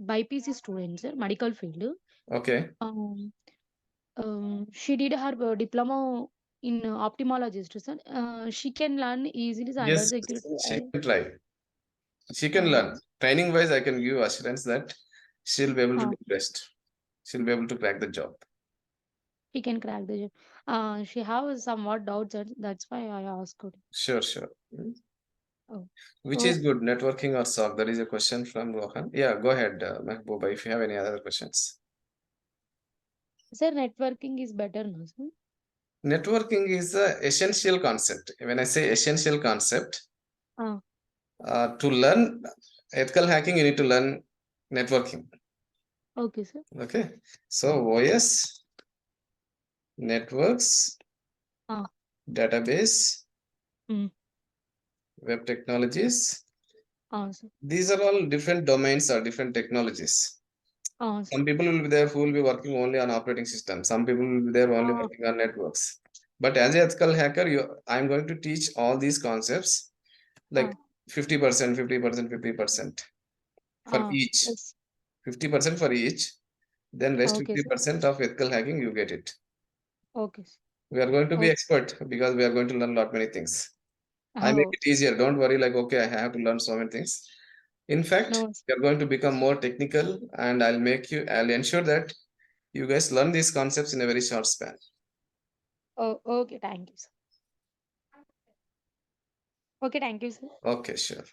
BPC student, sir, medical field. Okay. Um, she did her diploma in ophthalmologist, sir. She can learn easily cyber Yes, security. she can try. She can Uh, learn. Training wise, I can give assurance that she'll be able to uh, do best. She'll be able to crack the job. she can crack the job. She has somewhat doubts. That's why I asked her. Sure, sure. Oh, Which is oh, good, networking or SOC? That is a question from Rohan. Yeah, go ahead, Mehbooba, if you have any other questions. sir, networking is better, no, sir? Networking is a essential concept. When I say essential concept, Uh, to learn ethical hacking, you need to learn networking. okay, sir. Okay. So OS, networks, Uh, database, mm, web technologies. sir. These are all different domains or different technologies. Sir. Some people will be there who will be working only on operating systems. Some people will be there only working on networks. But as an ethical hacker, I'm going to teach all these concepts, like 50%, 50%, 50% for each. Yes. 50% for each. Then rest Okay, sir. 50% of ethical hacking, you get it. Okay, sir. We are going to be Okay. expert because we are going to learn a lot many things. I make Oh, it easier. Don't worry, like, okay, I have to learn so many things. In fact, No. we are going to become more technical, and I'll ensure that you guys learn these concepts in a very short span. Oh, okay. Thank you, sir. Okay, thank you, sir. Okay, sure.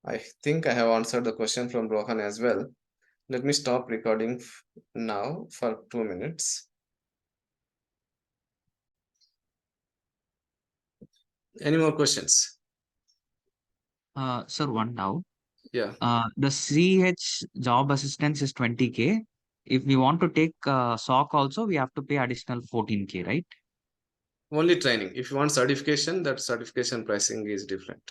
I think I have answered the question from Rohan as well. Let me stop recording now for 2 minutes. Any more questions? Sir, one doubt. Yeah. The CEH job assistance is 20K. If we want to take SOC also, we have to pay additional 14K, right? Only training. If you want certification, that certification pricing is different.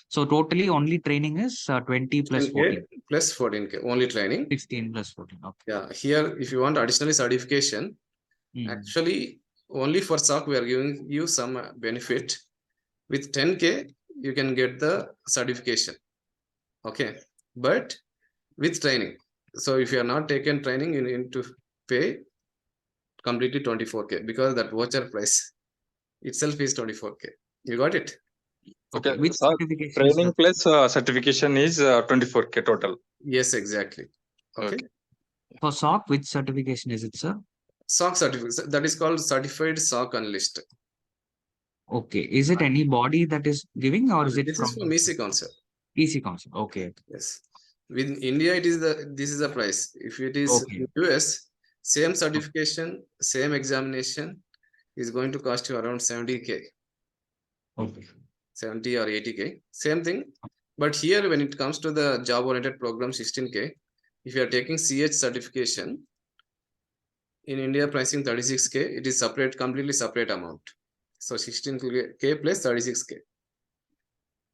So totally only training is 20 plus 14. Plus 14K. Only training. 16 plus 14. Okay. Yeah. Here, if you want additionally certification, actually only for SOC we are giving you some benefit. With 10K, you can get the certification. Okay. But with training. So if you are not taken training, you need to pay completely 24K because that voucher price itself is 24K. You got it? Okay. Which So certification training is plus certification is 24K total. Yes, exactly. Okay. for SOC, which certification is it, sir? SOC certificate, that is called Certified SOC Analyst. Okay. Is it any body that is giving, or is it This from is from EC Council. EC Council? Okay. Yes. With India, this is the price. If it is in US, same certification, same examination is going to cost you around 70K. Okay. 70 or 80K. Same thing. But here, when it comes to the job-oriented program, 16K, if you are taking CH certification, in India pricing 36K, it is separate, completely separate amount. So 16K plus 36K.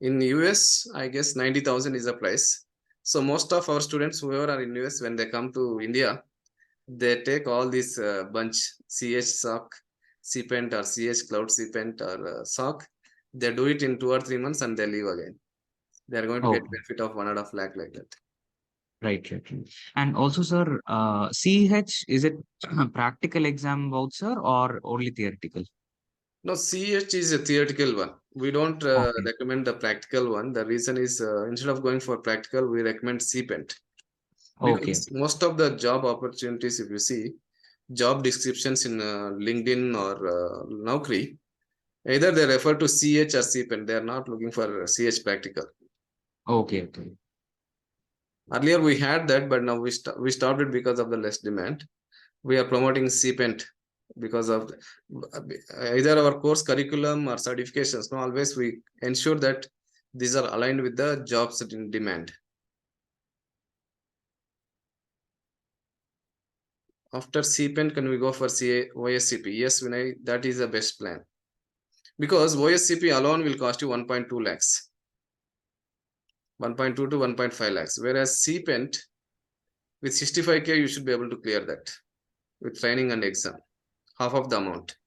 In US, I guess 90,000 is the price. So most of our students, whoever are in US, when they come to India, they take all this bunch, CH SOC, CPENT or CH Cloud CPENT or SOC. They do it in 2 or 3 months and they leave again. They are going to get benefit of 1.5 lakh like that. Right. And also, sir, CEH, is it practical exam voucher or only theoretical? No, CEH is a theoretical one. We don't recommend the practical one. The reason is instead of going for practical, we recommend CPENT. Because most of the job opportunities, if you see job descriptions in LinkedIn or Naukri, either they refer to CH or CPENT. They are not looking for CH practical. Okay. Earlier we had that, but now we stopped it because of the less demand. We are promoting CPENT because of either our course curriculum or certifications. No, always we ensure that these are aligned with the jobs in demand. After CPENT, can we go for OSCP? Yes, Vinay, that is the best plan. Because OSCP alone will cost you 1.2 lakhs. 1.2 to 1.5 lakhs. Whereas CPENT, with 65K, you should be able to clear that with training and exam. Half of the amount.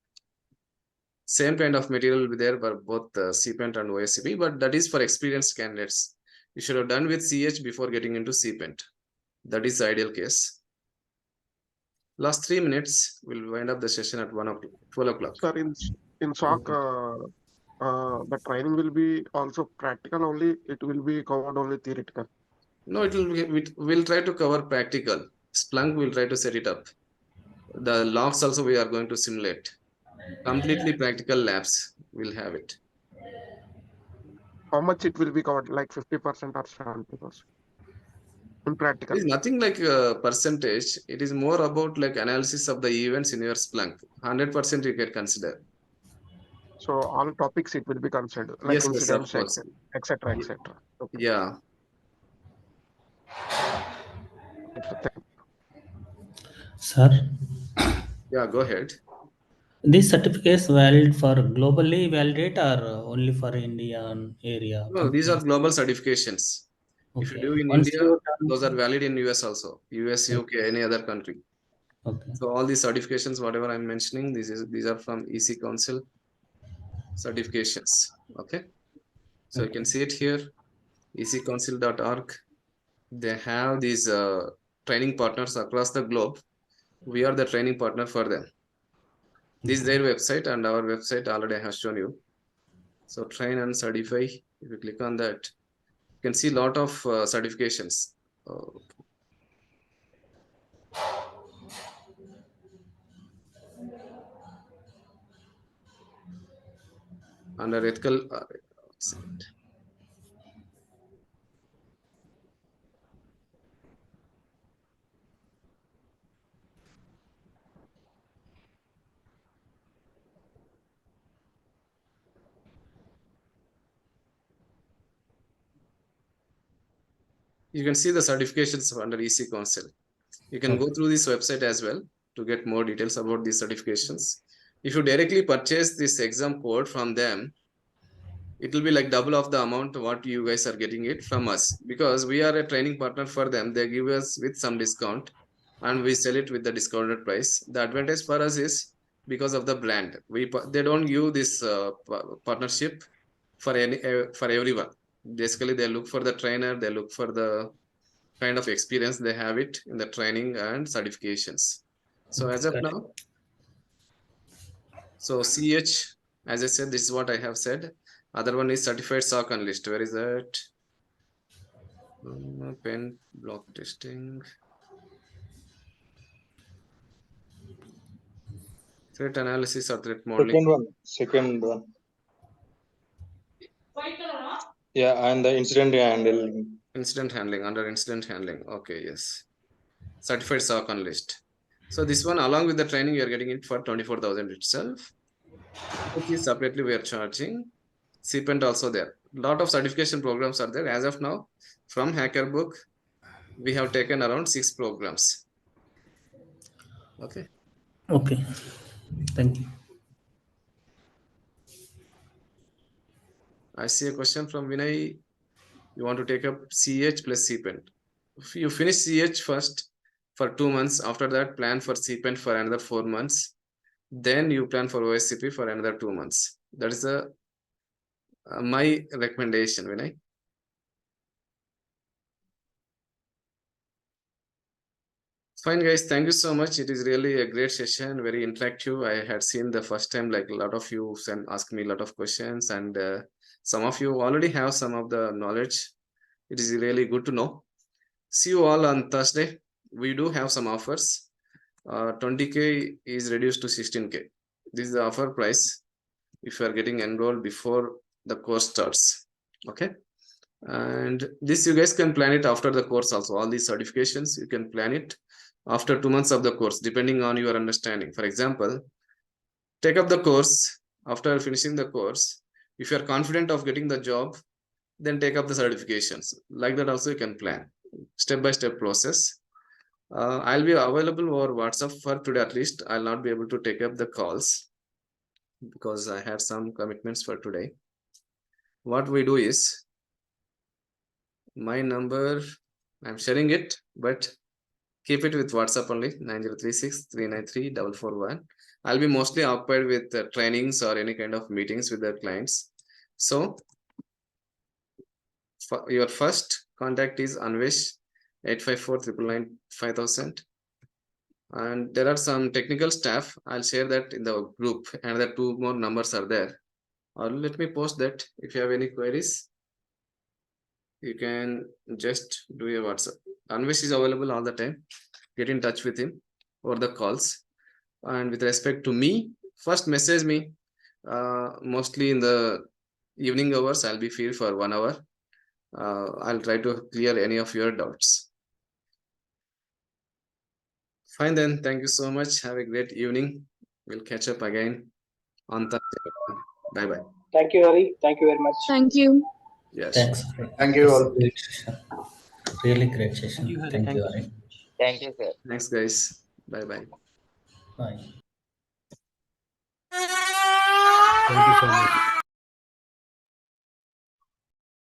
Same kind of material will be there for both CPENT and OSCP, but that is for experienced candidates. You should have done with CH before getting into CPENT. That is the ideal case. Last 3 minutes, we'll wind up the session at 12 o'clock. Sir, in SOC, the training will be also practical only. It will be covered only theoretical. No, we'll try to cover practical. Splunk will try to set it up. The logs also we are going to simulate. Completely practical labs will have it. How much it will be covered? Like 50% or 70%? In practical. It is nothing like a percentage. It is more about like analysis of the events in your Splunk. 100% you can consider. So all topics it will be considered, like Yes, incidents, of course. etc. Okay. Yeah. Sir? Yeah, go ahead. These certificates valid for globally validate or only for Indian area? No, these are global certifications. Okay. If you do in Once India, those are valid in US also. US, UK, any other country. Okay. So all these certifications, whatever I'm mentioning, these are from EC Council certifications. Okay. So you can see it here, eccouncil.org. They have these training partners across the globe. We are the training partner for them. This is their website and our website already I have shown you. So train and certify. If you click on that, You can see a lot of certifications. Under ethical. You can see the certifications under EC Council. You can go through this website as well to get more details about these certifications. If you directly purchase this exam code from them, it will be like double of the amount what you guys are getting it from us, because we are a training partner for them. They give us with some discount and we sell it with the discounted price. The advantage for us is because of the brand. They don't give this partnership for everyone. Basically, they look for the trainer, they look for the kind of experience they have it in the training and certifications. So as of now, so CH, as I said, this is what I have said. Other one is certified SOC analyst. Where is that? Pen block testing. Threat analysis or threat modeling. Second one. Yeah, and the incident handling. Incident handling, under incident handling. Okay, yes. Certified SOC analyst. So this one, along with the training, you are getting it for 24,000 itself. Which is separately we are charging. CPENT also there. Lot of certification programs are there. As of now, from HackerBook, we have taken around 6 programs. Okay. Okay. Thank you. I see a question from Vinay. You want to take up CEH plus CPENT. If you finish CEH first for 2 months, after that plan for CPENT for another 4 months. Then you plan for OSCP for another 2 months. That is my recommendation, Vinay. Fine, guys. Thank you so much. It is really a great session, very interactive. I had seen the first time, like a lot of you ask me a lot of questions, and some of you already have some of the knowledge. It is really good to know. See you all on Thursday. We do have some offers. 20K is reduced to 16K. This is the offer price if you are getting enrolled before the course starts. Okay. And this you guys can plan it after the course also. All these certifications, you can plan it after 2 months of the course, depending on your understanding. For example, take up the course. After finishing the course, if you are confident of getting the job, then take up the certifications. Like that also you can plan. Step-by-step process. I'll be available over WhatsApp for today at least. I'll not be able to take up the calls because I had some commitments for today. What we do is, my number, I'm sharing it, but keep it with WhatsApp only, 9036-393-441. I'll be mostly occupied with trainings or any kind of meetings with the clients. So your first contact is Anvesh, 854-999-5000. And there are some technical staff. I'll share that in the group. Another 2 more numbers are there. Or let me post that. If you have any queries, you can just do your WhatsApp. Anvesh is available all the time. Get in touch with him over the calls. And with respect to me, first message me. Mostly in the evening hours, I'll be free for 1 hour. I'll try to clear any of your doubts. Fine then. Thank you so much. Have a great evening. We'll catch up again on Thursday. Bye-bye. Thank you, Hari. Thank you very much. Thank you. Yes. Thanks. Thank you all. Great session. Really great session. Thank you, Ari. Thank you, sir. Thanks, guys. Bye-bye. Bye. Thank you so much.